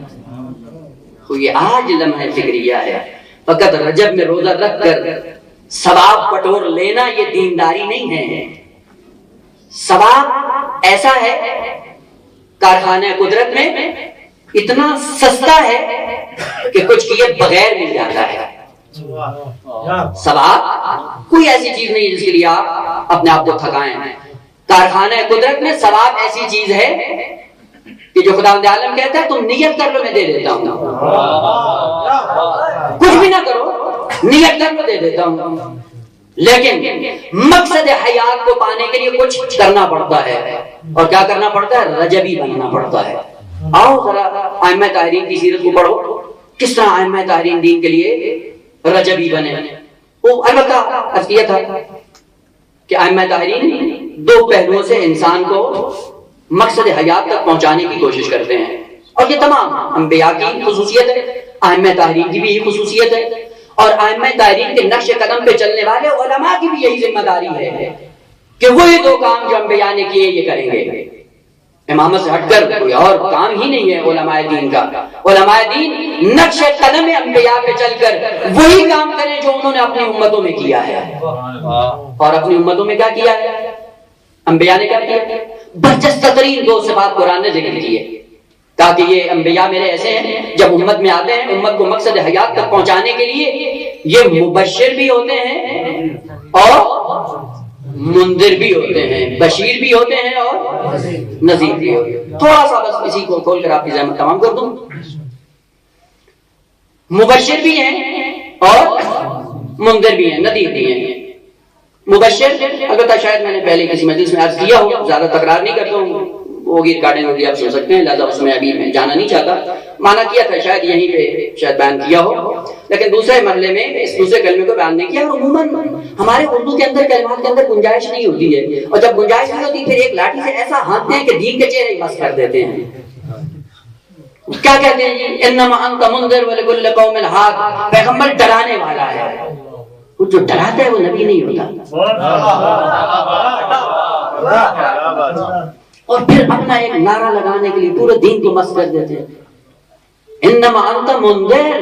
یہ آج لمحہ فکریہ ہے، فقط رجب میں روزہ رکھ کر ثواب بٹور لینا یہ دینداری نہیں ہے. ثواب ایسا ہے کارخانہ قدرت میں اتنا سستا ہے کہ کچھ کیے بغیر مل جاتا ہے. ثواب کوئی ایسی چیز نہیں جس کے لیے آپ اپنے آپ کو تھکائیں. کارخانہ قدرت میں ثواب ایسی چیز ہے کہ جو خداوند عالم کہتا ہے تم نیت کر لو میں دے دیتا ہوں. کچھ بھی نہ کرو, نیت کر لو دے دیتا ہوں. لیکن مقصد حیات کو پانے کے لیے کچھ کرنا پڑتا ہے. اور کیا کرنا پڑتا ہے؟ رجبی بننا پڑتا ہے. آؤ ذرا ائمہ طاہرین کی سیرت کو پڑھو, کس طرح ائمہ طاہرین دین کے لیے رجبی بنے. وہ البتہ عرض تھا کہ ائمہ طاہرین دو پہلوؤں سے انسان کو مقصد حیات تک پہنچانے کی کوشش کرتے ہیں, اور یہ تمام انبیاء کی خصوصیت ہے, ائمہ طاہرین کی بھی یہی خصوصیت ہے, اور ائمہ طاہرین کے نقش قدم پہ چلنے والے علماء کی بھی یہی ذمہ داری ہے کہ وہی دو کام جو انبیاء نے کیے یہ کریں گے. امامت سے ہٹ کر کوئی اور کام ہی نہیں ہے علماء دین کا. علماء دین نقش قدم انبیاء پہ چل کر وہی کام کریں جو انہوں نے اپنی امتوں میں کیا ہے. اور اپنی امتوں میں کیا کیا ہے؟ انبیاء نے کیا کیا؟ برجستہ ترین دو صفات قرآن نے ذکر کی ہے, تاکہ یہ انبیاء میرے ایسے ہیں جب امت میں آتے ہیں امت کو مقصد حیات تک پہنچانے کے لیے یہ مبشر بھی ہوتے ہیں اور منذر بھی ہوتے ہیں, بشیر بھی ہوتے ہیں اور نذیر بھی ہوتے ہیں. تھوڑا سا بس اسی کو کھول کر آپ کی زحمت تمام کر دوں. مبشر بھی ہیں اور منذر بھی ہیں, نذیر بھی ہیں. مبشر البتہ شاید میں نے پہلے کسی مجلس میں عرض کیا ہو, زیادہ تکرار نہیں کرتا ہوں, ہوگی ریکارڈنگ ہوگی آپ سن سکتے ہیں, لہذا اس میں ابھی میں جانا نہیں چاہتا. مانا کیا تھا شاید یہیں پہ شاید بیان کیا ہو, لیکن دوسرے مرحلے میں اس دوسرے کلمے کو بیان نہیں کیا. اور عموماً ہمارے اردو کے اندر کلمات کے اندر گنجائش نہیں ہوتی ہے, اور جب گنجائش نہیں ہوتی پھر ایک لاٹھی سے ایسا ہانکتے ہیں کہ دین کے چہرے بس کر دیتے ہیں. کیا کہتے ہیں جی, انما انت منذر ولکل قوم ہاد, پیغمبر ڈرانے والا ہے. جو ڈراتا ہے وہ نبی نہیں ہوتا. اور پھر اپنا ایک نعرہ لگانے کے لیے پورے دین کو مست کر دیتے ہیں. انما انت منذر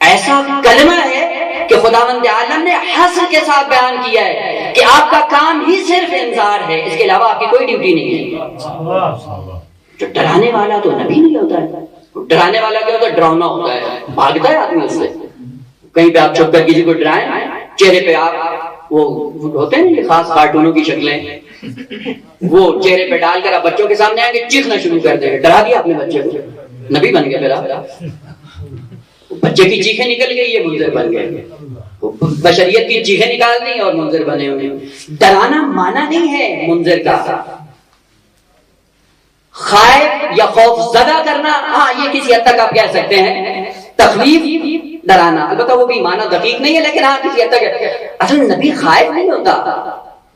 ایسا کلمہ ہے کہ خداوند عالم نے حسر کے ساتھ بیان کیا ہے کہ آپ کا کام ہی صرف انذار ہے, اس کے علاوہ آپ کی کوئی ڈیوٹی نہیں ہے. جو ڈرانے والا تو نبی نہیں ہوتا ہے. ڈرانے والا کیا ہوتا ہے؟ ڈراؤنا ہوتا ہے, بھاگتا ہے آدمی اس سے. کہیں پہ آپ چھپ کر کسی کو ڈرائیں, چہرے پہ آپ وہ ہوتے ہیں یہ خاص کارٹونوں کی شکلیں, وہ چہرے پہ ڈال کر آپ بچوں کے سامنے آئیں گے, چیخنا شروع کر دیں گے. ڈرا دیا آپ نے بچے کو, نبی بن گئے. پھر آپ بچے کی چیخیں نکل گئی, یہ منذر بن گئے. بشریت کی چیخیں نکال دی اور منذر بنے ہوئے. ڈرانا مانا نہیں ہے منذر کا. خائف یا خوف زدہ کرنا, ہاں یہ کسی حد تک آپ کہہ سکتے ہیں. تخویف ڈرانا البتہ وہ بھی معنی دقیق نہیں ہے, لیکن ہاں کسی حد تک. اصل نبی خائف نہیں ہوتا,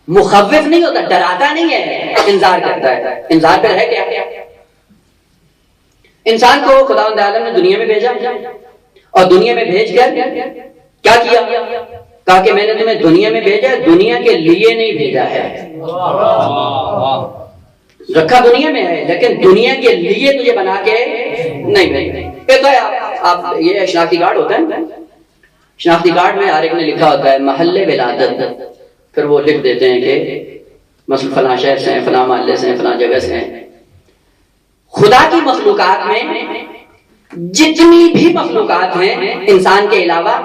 مخوف نہیں ہوتا, ڈراتا نہیں ہے, انذار کرتا ہے. انذار پہ ہے کیا؟ انسان کو خداوند عالم نے دنیا میں بھیجا, اور دنیا میں بھیج کر کیا کیا؟ کہا کہ میں نے تمہیں دنیا میں بھیجا, دنیا کے لیے نہیں بھیجا ہے. رکھا دنیا میں ہے لیکن دنیا کے لیے تجھے بنا کے نہیں بھیجا. آپ یہ شناختی کارڈ ہوتا ہے, شناختی کارڈ میں ہر ایک نے لکھا ہوتا ہے محلے ولادت, پھر وہ لکھ دیتے ہیں کہ مثلا فلاں شہر سے ہیں, فلاں محلے سے ہیں, فلاں جگہ سے ہیں. خدا کی مخلوقات میں جتنی بھی مخلوقات ہیں انسان کے علاوہ,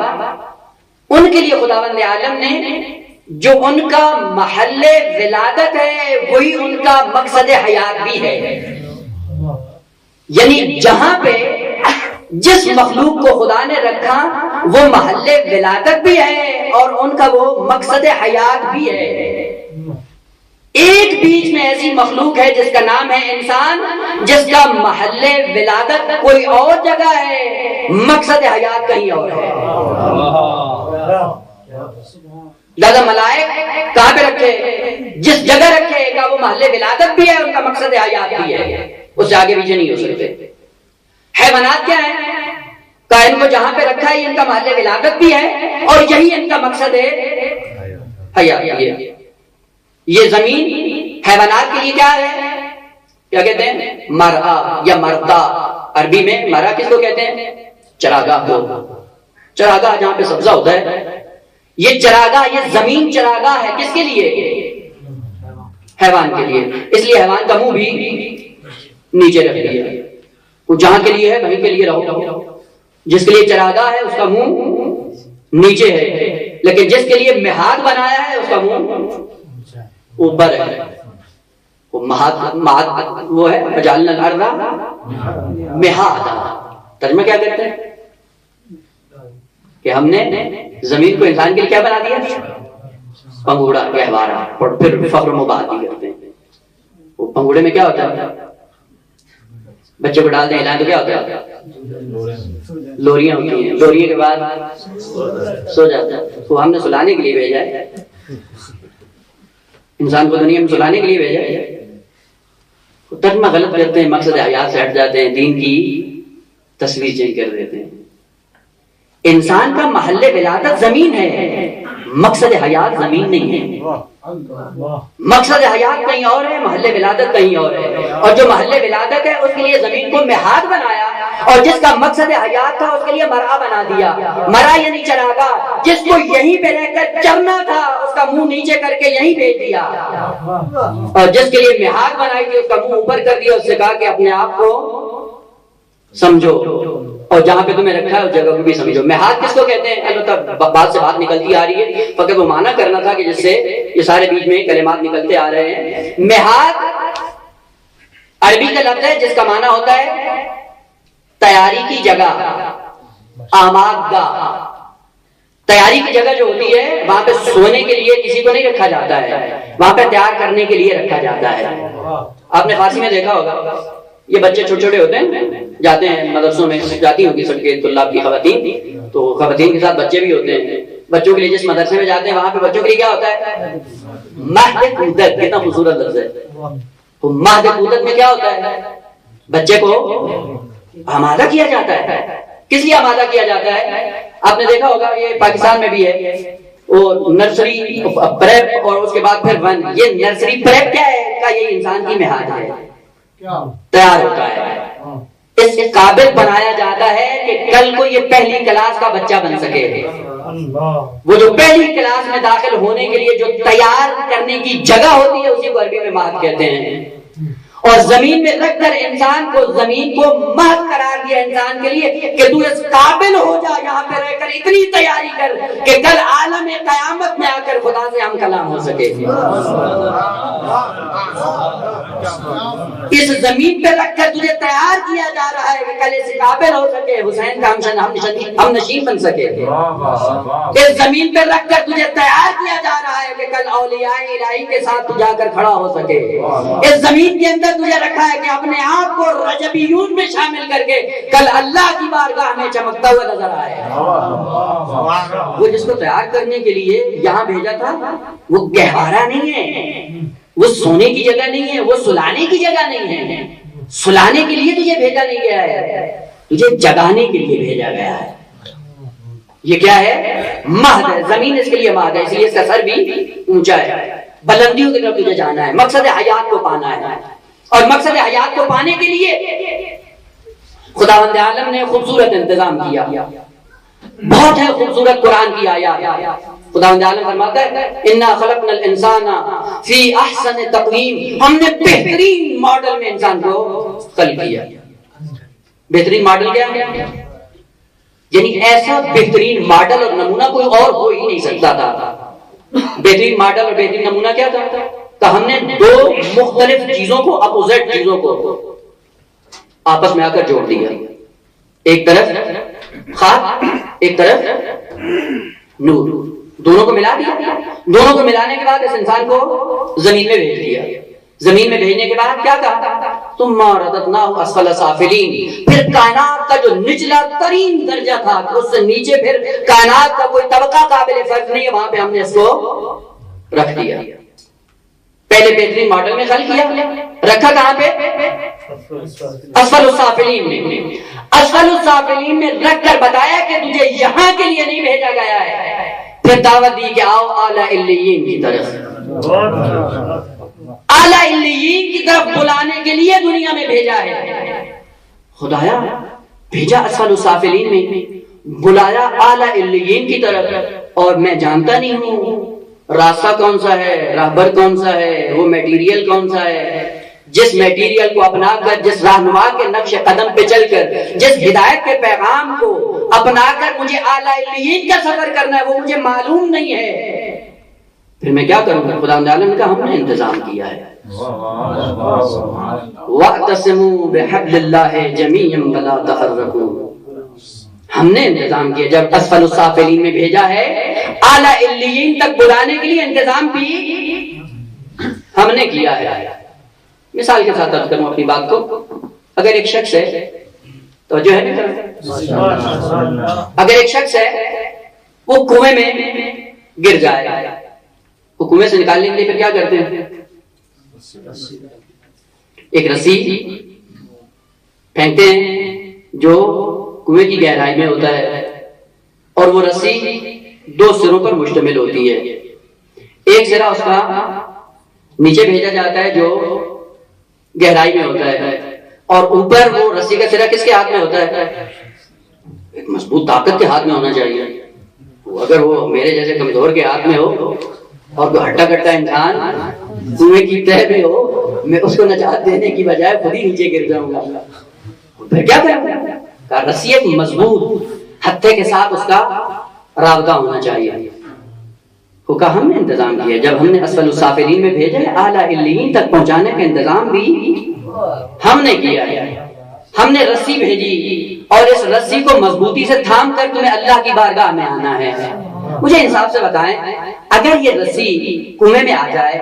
ان کے لیے خداوند عالم نے جو ان کا محل ولادت ہے وہی ان کا مقصد حیات بھی ہے. یعنی جہاں پہ جس مخلوق کو خدا نے رکھا وہ محل ولادت بھی ہے اور ان کا وہ مقصد حیات بھی ہے. ایک بیچ میں ایسی مخلوق ہے جس کا نام ہے انسان, جس کا محل ولادت کوئی اور جگہ ہے, مقصد حیات کہیں اور ہے. لہذا ملائک کہاں پہ رکھے, جس جگہ رکھے گا وہ محل ولادت بھی ہے, ان کا مقصد حیات بھی ہے, اس سے آگے پیچھے نہیں ہو سکتے. حیوانات کیا ہے؟ کائن کو جہاں پہ رکھا ہے ان کا محل ولادت بھی ہے اور یہی ان کا مقصد ہے حیات بھی ہے. یہ زمین حیوانات کے لیے کیا ہے؟ کیا کہتے ہیں؟ مرعا یا مردا. عربی میں مرعا کس کو کہتے ہیں؟ چراگاہ کو. چراگاہ جہاں پہ سبزہ ہوتا ہے, یہ چراگاہ، یہ زمین چراگاہ ہے کس کے لیے؟ حیوان کے لیے. اس لیے حیوان کا منہ بھی نیچے رکھ دیا. وہ جہاں کے لیے ہے وہیں کے لیے رہو. جس کے لیے چراگاہ ہے اس کا منہ نیچے ہے، لیکن جس کے لیے مہاد بنایا ہے اس کا منہ اوپر ہے. وہ مہاد وہ ہے وجعلنا الارض مہادا. ترجمہ کیا کرتے ہیں کہ ہم نے زمین کو انسان کے لیے کیا بنا دیا؟ پنگوڑا گہوارہ. اور پھر فخر مباحثی کرتے ہیں. وہ پنگوڑے میں کیا ہوتا ہے؟ بچے کو ڈالتے ہیں تو کیا ہوتا ہے؟ لوریاں ہوتی ہیں. لوریے کے بعد سو جاتا ہے. وہ ہم نے سلانے کے لیے بھیجا ہے. انسان کو دنیا میں سلانے کے لیے بھیجا ہے. ترجمہ غلط کرتے ہیں، مقصد حیات سے ہٹ جاتے ہیں، دین کی تصویر چینج کر دیتے ہیں. انسان کا محل ولادت زمین ہے، مقصد حیات زمین نہیں ہے. مقصد حیات کہیں اور ہے، محل ولادت کہیں اور ہے. اور جو محل ولادت ہے اس کے لیے زمین کو مہاد بنایا، اور جس کا مقصد حیات تھا اس کے لیے مرعا بنا دیا. مرعا یعنی چراگاہ. جس کو یہیں پہ رہ کر چرنا تھا اس کا منہ نیچے کر کے یہیں بھیج دیا، اور جس کے لیے مہاد بنائی تھی اس کا منہ اوپر کر دیا. اس سے کہا کہ اپنے آپ کو سمجھو، اور جہاں پہ تمہیں رکھا ہے اس جگہ کو بھی سمجھو. مہاد کس کو کہتے ہیں؟ البتہ بات سے بات نکلتی آ رہی ہے، فقط وہ معنی کرنا تھا کہ جس سے یہ سارے بیچ میں کلمات نکلتے آ رہے ہیں. مہاد عربی کا لفظ ہے جس کا معنی ہوتا ہے تیاری کی جگہ، آمادگاہ. تیاری کی جگہ جو ہوتی ہے وہاں پہ سونے کے لیے کسی کو نہیں رکھا جاتا ہے، وہاں پہ تیار کرنے کے لیے رکھا جاتا ہے. آپ نے فارسی میں دیکھا ہوگا، یہ بچے چھوٹے چھوٹے ہوتے ہیں، جاتے ہیں مدرسوں میں، جاتی ہوگی سب کے طلاب کی خواتین، تو خواتین کے ساتھ بچے بھی ہوتے ہیں. بچوں کے لیے جس مدرسے میں جاتے ہیں وہاں پہ بچوں کے لیے کیا ہوتا ہے؟ مہد کودت. کتنا خوبصورت لفظ ہے. تو مہد کودت میں کیا ہوتا ہے؟ بچے کو آمادہ کیا جاتا ہے. کس لیے آمادہ کیا جاتا ہے؟ آپ نے دیکھا ہوگا یہ پاکستان میں بھی ہے، وہ نرسری پریپ اور اس کے بعد پھر ون. یہ نرسری پریپ کیا ہے کا یہ انسان کی مہاد ہے، تیار ہوتا ہے. اس قابل بنایا جاتا ہے کہ کل کو یہ پہلی کلاس کا بچہ بن سکے. وہ جو پہلی کلاس میں داخل ہونے کے لیے جو تیار کرنے کی جگہ ہوتی ہے اسی کو عربی میں مہد کہتے ہیں. اور زمین میں رکھ کر انسان کو، زمین کو مہد قرار دیا انسان کے لیے کہ تو اس قابل ہو جا، یہاں پہ رہ کر اتنی تیاری کر کہ کل عالم قیامت میں آ کر خدا سے ہم کلام ہو سکے. اس زمین پہ رکھ کر تجھے تیار کیا جا رہا ہے کہ کل اس قابل ہو سکے، حسین کا ہم نشین بن سکے. اس زمین پہ رکھ کر تجھے تیار کیا جا رہا ہے کہ کل اولیاء الہی کے ساتھ تو جا کر کھڑا ہو سکے. اس زمین کے اندر تجھے رکھا ہے کہ اپنے آپ کو رجبیون میں شامل کر کے کل اللہ کی بارگاہ میں چمکتا ہوا نظر آئے. وہ جس کو تیار کرنے کے لیے یہاں بھیجا تھا وہ گہوارہ نہیں ہے، وہ سونے کی جگہ نہیں ہے، وہ سلانے کی جگہ نہیں ہے. سلانے کے لیے تجھے بھیجا نہیں گیا ہے، تجھے جگانے کے لیے بھیجا گیا ہے. یہ کیا ہے؟ مہد ہے. زمین اس کے لیے مہد ہے، اس لیے اس کا سر بھی اونچا ہے. بلندیوں کی طرف تجھے جانا ہے، مقصد حیات کو پانا ہے. اور مقصد حیات کو پانے کے لیے خداوند عالم نے خوبصورت انتظام کیا. بہت ہے خوبصورت قرآن کی آیات. خداوند عالم فرماتا ہے انا خلقنا الانسان فی احسن تقویم. ہم نے بہترین ماڈل میں انسان کو خلق کیا. بہترین ماڈل کیا ہے؟ یعنی ایسا بہترین ماڈل اور نمونہ کوئی اور ہو ہی نہیں سکتا تھا. بہترین ماڈل اور بہترین نمونہ کیا تھا؟ تو ہم نے دو مختلف چیزوں کو، اپوزٹ چیزوں کو آپس میں آ کر جوڑ دیا. ایک طرف خاک، ایک طرف نور. دونوں کو ملا دیا. دونوں کو ملانے کے بعد اس انسان کو زمین میں بھیج دیا. زمین میں بھیجنے کے بعد کیا کہا؟ ثم رددناہ اسفل سافلین. پھر کائنات کا جو نچلا ترین درجہ تھا اس سے نیچے پھر کائنات کا کوئی طبقہ قابل فرق نہیں ہے، وہاں پہ ہم نے اس کو رکھ دیا. پہلے بہترین ماڈل میں خلق کیا، رکھا کہاں پہ؟ اسفل السافلین میں. اسفل السافلین میں رکھ کر بتایا کہ تجھے یہاں کے لیے نہیں بھیجا گیا ہے. پھر دعوت دی کہ آؤ اعلی علیین کی طرف. اعلی علیین کی طرف بلانے کے لیے دنیا میں بھیجا ہے. خدایا بھیجا اسفل السافلین میں، بلایا اعلی علیین کی طرف. اور میں جانتا نہیں ہوں راستہ کون سا ہے، راہبر کون سا ہے، وہ میٹیریل کون سا ہے، جس میٹیریل کو اپنا کر، جس رہنما کے نقش قدم پہ چل کر، جس ہدایت کے پیغام کو اپنا کر مجھے اعلیٰ علیین کا سفر کرنا ہے، وہ مجھے معلوم نہیں ہے، پھر میں کیا کروں گا؟ خدا عالم کا ہم نے انتظام کیا ہے، وَاعْتَصِمُوا بِحَبْلِ اللَّهِ جَمِيعًا وَلَا تَفَرَّقُوا، ہم نے انتظام کیا۔ جب اسفل السافلین میں بھیجا ہے، اعلیٰ علیین تک بلانے کے لیے انتظام بھی ہم نے کیا ہے۔ مثال کے ساتھ عرض کروں اپنی بات کو، اگر ایک شخص ہے تو جو ہے اگر ایک شخص ہے وہ کنویں میں گر جائے، وہ کنویں سے نکالنے کے لیے پھر کیا کرتے ہیں؟ ایک رسی پھینکتے ہیں جو کنویں کی گہرائی میں ہوتا ہے، اور وہ رسی دو سروں پر مشتمل ہوتی ہے، ایک سرا اس کا نیچے بھیجا جاتا ہے جو گہرائی میں ہوتا ہے، اور اوپر وہ رسی کا سرا کس کے ہاتھ میں ہوتا ہے؟ ایک مضبوط طاقت کے ہاتھ میں ہونا چاہیے۔ اگر وہ میرے جیسے کمزور کے ہاتھ میں ہو اور کوئی ہٹا کٹا انسان کنویں کی تہہ میں ہو، میں اس کو نجات دینے کی بجائے خود ہی نیچے گر جاؤں گا، پھر کیا کروں گا؟ رسی ایک مضبوط ہتھے کے ساتھ اس کا رابطہ ہونا چاہیے۔ وہ کہا ہم نے انتظام کیا، جب ہم نے اسفل السافلین میں بھیجا ہے، اعلیٰ علیین تک پہنچانے کا انتظام بھی ہم نے کیا ہے۔ ہم نے رسی بھیجی اور اس رسی کو مضبوطی سے تھام کر تمہیں اللہ کی بارگاہ میں آنا ہے۔ مجھے انصاف سے بتائیں، اگر یہ رسی کنویں میں آ جائے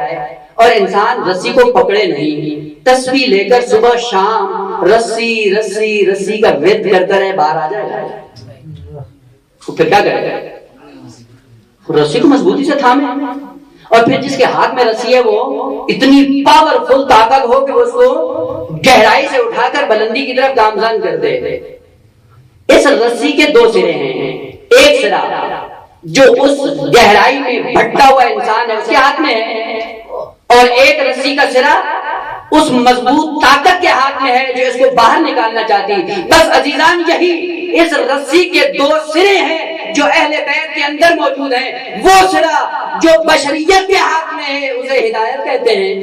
اور انسان رسی کو پکڑے نہیں، تسبیح لے کر صبح شام رسی رسی رسی کا ورد کرتا رہے، باہر آ جائے گا، تو پھر کیا کرے گا؟ رسی کو مضبوطی سے تھامے، اور پھر جس کے ہاتھ میں رسی ہے وہ اتنی پاورفل طاقت ہو کہ وہ اس کو گہرائی سے اٹھا کر بلندی کی طرف گامزن کر دے۔ اس رسی کے دو سرے ہیں، ایک سرا جو اس گہرائی میں بھٹکا ہوا انسان ہے اس کے ہاتھ میں ہے، اور ایک رسی کا سرا اس مضبوط طاقت کے ہاتھ میں ہے جو اس کو باہر نکالنا چاہتی۔ بس عزیزان، یہی اس رسی کے دو سرے ہیں جو اہل بیت کے اندر موجود ہیں۔ وہ سرا جو بشریت کے ہاتھ میں ہے اسے ہدایت کہتے ہیں،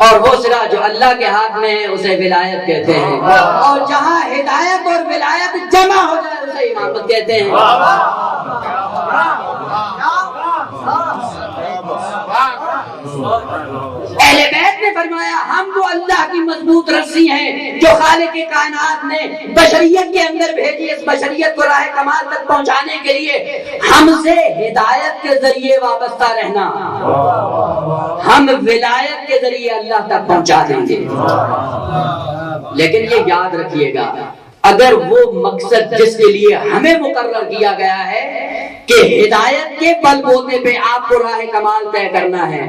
اور وہ سرا جو اللہ کے ہاتھ میں ہے اسے ولایت کہتے ہیں، اور جہاں ہدایت اور ولایت جمع ہو جائے اسے امامت کہتے ہیں۔ اہل بیت نے فرمایا ہم وہ اللہ کی مضبوط رسی ہیں جو خالق کائنات نے بشریت کے اندر بھیجی، اس بشریت کو راہ کمال تک پہنچانے کے لیے ہم سے ہدایت کے ذریعے وابستہ رہنا، ہم ولایت کے ذریعے اللہ تک پہنچا دیں گے۔ لیکن یہ یاد رکھیے گا، اگر وہ مقصد جس کے لیے ہمیں مقرر کیا گیا ہے کہ ہدایت کے بل بوتے پہ آپ کو راہ کمال طے کرنا ہے،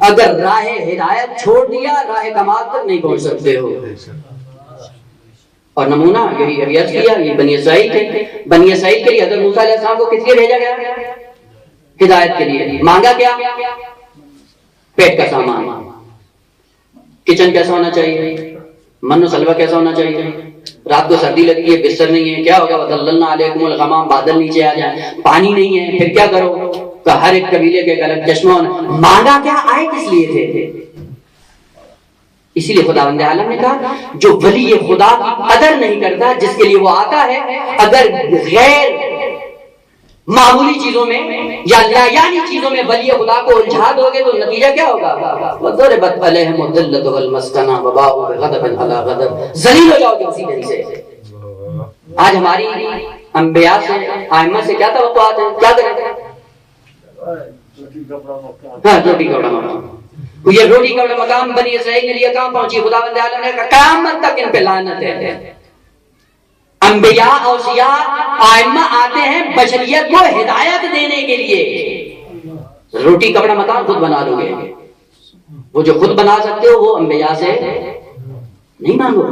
اگر راہ ہدایت چھوڑ دیا راہ کمال تک نہیں پہنچ سکتے ہو۔ اور نمونہ یہی عرض کیا، یہ بنی اسرائیل کے بنی اسرائیل کے لیے حضرت موسیٰ علیہ السلام کو کس لیے بھیجا گیا؟ ہدایت کے لیے۔ مانگا کیا؟ پیٹ کا سامان، کچن کیسا ہونا چاہیے، من و سلوہ کیسا ہونا چاہیے، رات کو سردی لگتی ہے بستر نہیں ہے، کیا ہوگا؟ وَظَلَّلْنَا عَلَيْكُمُ الْغَمَامَ، بادل نیچے آ جائیں، پانی نہیں ہے، پھر کیا کرو؟ کہ ہر ایک قبیلے کے الگ چشمہ ہونا۔ مانگا کیا؟ آئے کس لیے تھے؟ اسی لیے خداوند عالم نے کہا جو ولی خدا کی قدر نہیں کرتا جس کے لیے وہ آتا ہے، اگر غیر معمولی چیزوں میں یا لایانی چیزوں میں ولی خدا کو الجھا دو گے تو نتیجہ کیا ہوگا؟ وَضَرِبَتْ عَلَيْهِمُ الذِّلَّةُ وَالْمَسْكَنَةُ وَبَاءُوا بِغَضَبٍ عَلَىٰ غَضَبٍ، ذلیل ہو جاؤ گے اسی دن سے۔ آج ہماری انبیاء سے ائمہ سے کیا توقعات ہیں؟ کیا کریں؟ ہاں، روٹی کپڑا مقام۔ یہ روٹی کپڑا مقام بنی اسرائیل نے لیا، کہاں پہنچی؟ خداوند عالم نے کہا قیامت تک ان پہ لعنت ہے۔ انبیاء اوصیاء ائمہ آتے ہیں بشریت کو ہدایت دینے کے لیے۔ روٹی کپڑا مکان خود بنا لو گے، وہ جو خود بنا سکتے ہو وہ انبیاء سے نہیں مانگو۔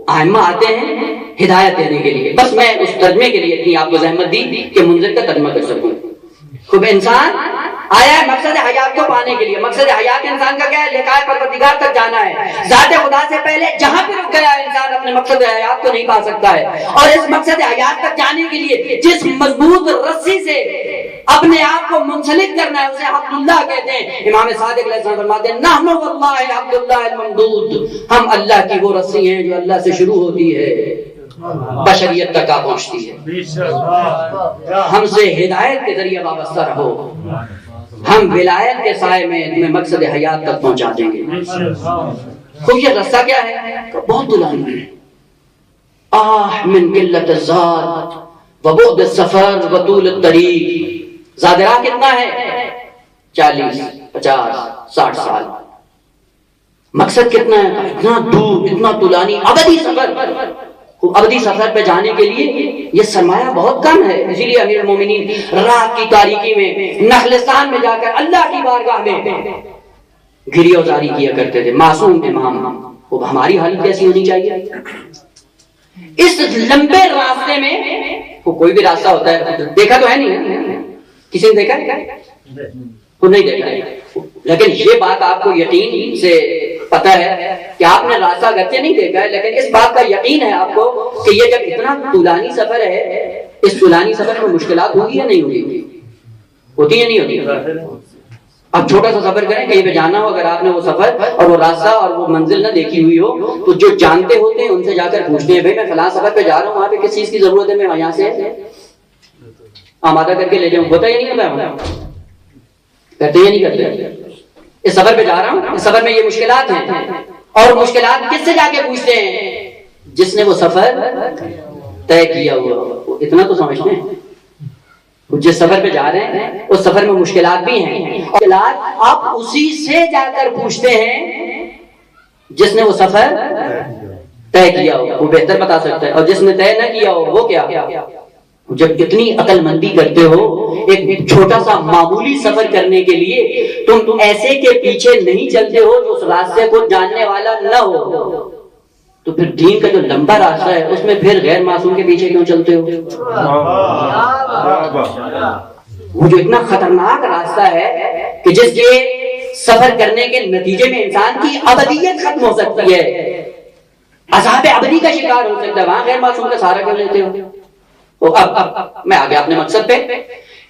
ائمہ آتے ہیں ہدایت دینے کے لیے۔ بس میں اس ترجمے کے لیے اتنی آپ کو زحمت دی کہ منظر کا ترجمہ کر سکوں۔ خوب انسان آیا ہے مقصد حیات کو پانے کے لیے. مقصد حیات انسان کا کیا ہے؟ لقاء پروردگار تک جانا ہے. ذات خدا سے پہلے جہاں پہ رک گیا انسان اپنے مقصد حیات کو نہیں پا سکتا ہے. اور اس مقصد حیات تک جانے کے لیے جس مضبوط رسی سے اپنے آپ کو منسلک کرنا ہے اسے عبداللہ کہتے ہیں. امام صادق علیہ السلام فرماتے ہیں نحن واللہ عبداللہ الممدود، ہم اللہ کی وہ رسی ہیں جو اللہ سے شروع ہوتی ہے بشریت تک آ پہنچتی ہے. ہم سے ہدایت کے ذریعے وابستہ رہو، ہم ولایت کے سائے میں تمہیں مقصد حیات تک پہنچا دیں گے. تو یہ رستہ کیا ہے؟ بہت طولانی ہے. آہ من قلت الزاد وبعد السفر وطول الطریق. زاد راہ کتنا ہے؟ 40 50 60 سال. مقصد کتنا ہے؟ اتنا دور، اتنا طولانی ابدی سفر. ابدی سفر پہ جانے کے لیے یہ سرمایہ بہت کم ہے. اسی لیے امیر المومنین رات کی تاریکی میں نخلستان میں جا کر اللہ کی بارگاہ میں گری اوزاری کیا کرتے تھے. معصوم امام، وہ ہماری حالت کیسی ہونی چاہیے؟ اس لمبے راستے میں کوئی بھی راستہ ہوتا ہے، دیکھا تو ہے نہیں، کسی نے دیکھا تو نہیں دیکھا، لیکن یہ بات آپ کو یقین سے پتہ ہے کہ آپ نے راستہ اگرچہ نہیں دیکھا ہے لیکن اس بات کا یقین ہے آپ کو کہ یہ جب اتنا طولانی سفر ہے، اس طولانی سفر میں مشکلات ہوگی یا نہیں ہوگی؟ ہوتی یا نہیں ہوتی؟ اب چھوٹا سا سفر کریں، کہیں پہ جانا ہو، اگر آپ نے وہ سفر اور وہ راستہ اور وہ منزل نہ دیکھی ہوئی ہو تو جو جانتے ہوتے ہیں ان سے جا کر پوچھتے ہیں بھائی میں فلاں سفر پہ جا رہا ہوں، وہاں پہ کس چیز کی ضرورت ہے، میں یہاں سے آمادہ کر کے لے جاؤں. ہوتا یا نہیں ہوتا؟ کرتے یا نہیں کرتے؟ اس سفر پہ جا رہا ہوں، اس سفر میں یہ مشکلات ہیں، اور مشکلات کس سے جا کے پوچھتے ہیں؟ جس نے وہ سفر طے کیا ہوا. اتنا تو سمجھتے ہیں جس سفر پہ جا رہے ہیں اس سفر میں مشکلات بھی ہیں، مشکلات آپ اسی سے جا کر پوچھتے ہیں جس نے وہ سفر طے کیا ہو. وہ بہتر بتا سکتا ہے. اور جس نے طے نہ کیا ہو وہ کیا؟ جب اتنی عقل مندی کرتے ہو ایک چھوٹا سا معمولی سفر کرنے کے لیے تم ایسے کے پیچھے نہیں چلتے ہو جو اس راستے کو جاننے والا نہ ہو، تو پھر دین کا جو لمبا راستہ ہے اس میں پھر غیر معصوم کے پیچھے کیوں چلتے ہو؟ وہ جو اتنا خطرناک راستہ ہے کہ جس کے سفر کرنے کے نتیجے میں انسان کی ابدیت ختم ہو سکتی ہے، عذاب ابدی کا شکار ہو سکتا ہے، وہاں غیر معصوم کا سہارا کیوں لیتے ہو؟ اب میں آگے اپنے مقصد پہ.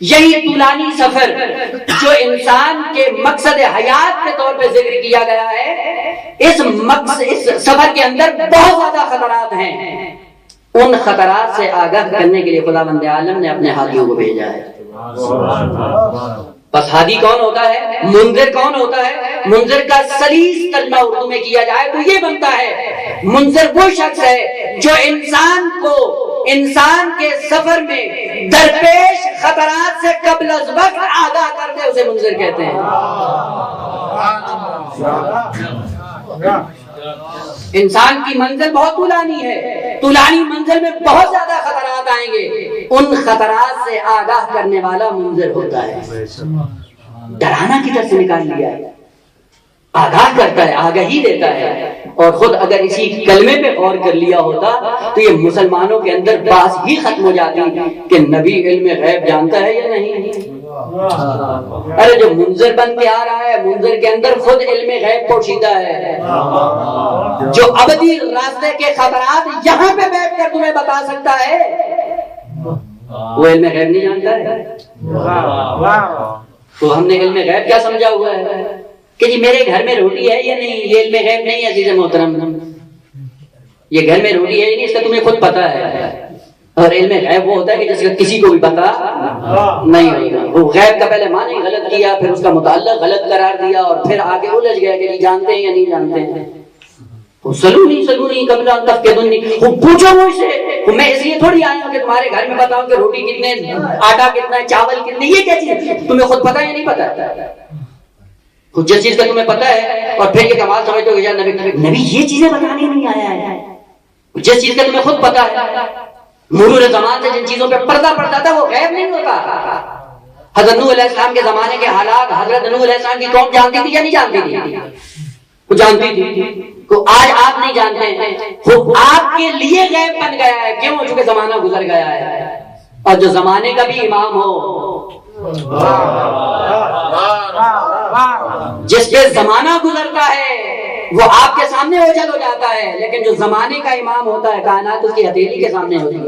یہی طولانی سفر جو انسان کے مقصد حیات کے طور پہ ذکر کیا گیا ہے، اس سفر کے اندر بہت زیادہ خطرات ہیں. ان خطرات سے آگاہ کرنے کے لیے خداوند عالم نے اپنے ہادیوں کو بھیجا ہے. بس ہادی کون ہوتا ہے؟ منذر کون ہوتا ہے؟ منذر کا سلیس ترجمہ اردو میں کیا جائے تو یہ بنتا ہے منذر وہ شخص ہے جو انسان کو انسان کے سفر میں درپیش خطرات سے قبل از وقت آگاہ کرتے، اسے منذر کہتے ہیں. انسان کی منزل بہت طولانی ہے، طولانی منزل میں بہت زیادہ خطرات آئیں گے، ان خطرات سے آگاہ کرنے والا منذر ہوتا ہے. ڈرانا کی طرف سے نکال لیا ہے، آگاہ کرتا ہے، آگاہی دیتا ہے. اور خود اگر اسی کلمے پہ غور کر لیا ہوتا تو یہ مسلمانوں کے اندر بات ہی ختم ہو جاتی کہ نبی علم غیب جانتا ہے یا نہیں. ارے جو منذر بن کے آ رہا ہے، منذر کے اندر خود علم غیب پوشیدہ ہے، جو ابدی راستے کے خطرات یہاں پہ بیٹھ کر تمہیں بتا سکتا ہے، وہ علم غیب نہیں جانتا ہے. تو ہم نے علم غیب کیا سمجھا ہوا ہے کہ جی میرے گھر میں روٹی ہے یا نہیں، یہ علم غیب نہیں ہے. عزیز محترم، یہ گھر میں روٹی ہے یا نہیں اس کا تمہیں خود پتا ہے. اور علم غیب وہ ہوتا ہے کہ جس کا کسی کو بھی پتا نہیں ہوگا. وہ غیب کا پہلے معنی غلط کیا، پھر اس کا متعلق غلط قرار دیا، اور پھر آگے الجھ گیا کہ جانتے ہیں یا نہیں جانتے ہیں. سلونی قبل ان تفقدونی، پوچھو مجھ سے، میں اس لیے تھوڑی آیا ہوں کہ تمہارے گھر میں بتاؤں کہ روٹی کتنے، آٹا کتنا ہے، چاول کتنے. یہ کیا چیز تمہیں خود پتا یا نہیں پتا؟ جس چیز کا تمہیں پتا ہے اور پھر یہ کمال سمجھتے ہو کہ نبی یہ چیزیں بتانے نہیں آیا ہے. جس چیز کا تمہیں خود پتا ہے، مرور زمان سے جن چیزوں پہ پردہ پڑتا تھا وہ غیب نہیں ہوتا. حضرت نوح علیہ السلام کے زمانے کے حالات حضرت نوح علیہ السلام کی قوم جانتی تھی یا نہیں جانتی تھی؟ وہ جانتی تھی. تو آج آپ نہیں جانتے ہیں، وہ آپ کے لیے غیب بن گیا ہے. کیوں؟ چونکہ زمانہ گزر گیا ہے. اور جو زمانے کا بھی امام ہو، جس پہ زمانہ گزرتا ہے وہ آپ کے سامنے اوجھل ہو جاتا ہے، لیکن جو زمانے کا امام ہوتا ہے کائنات اس کی ہتھیلی کے سامنے ہوتی ہے۔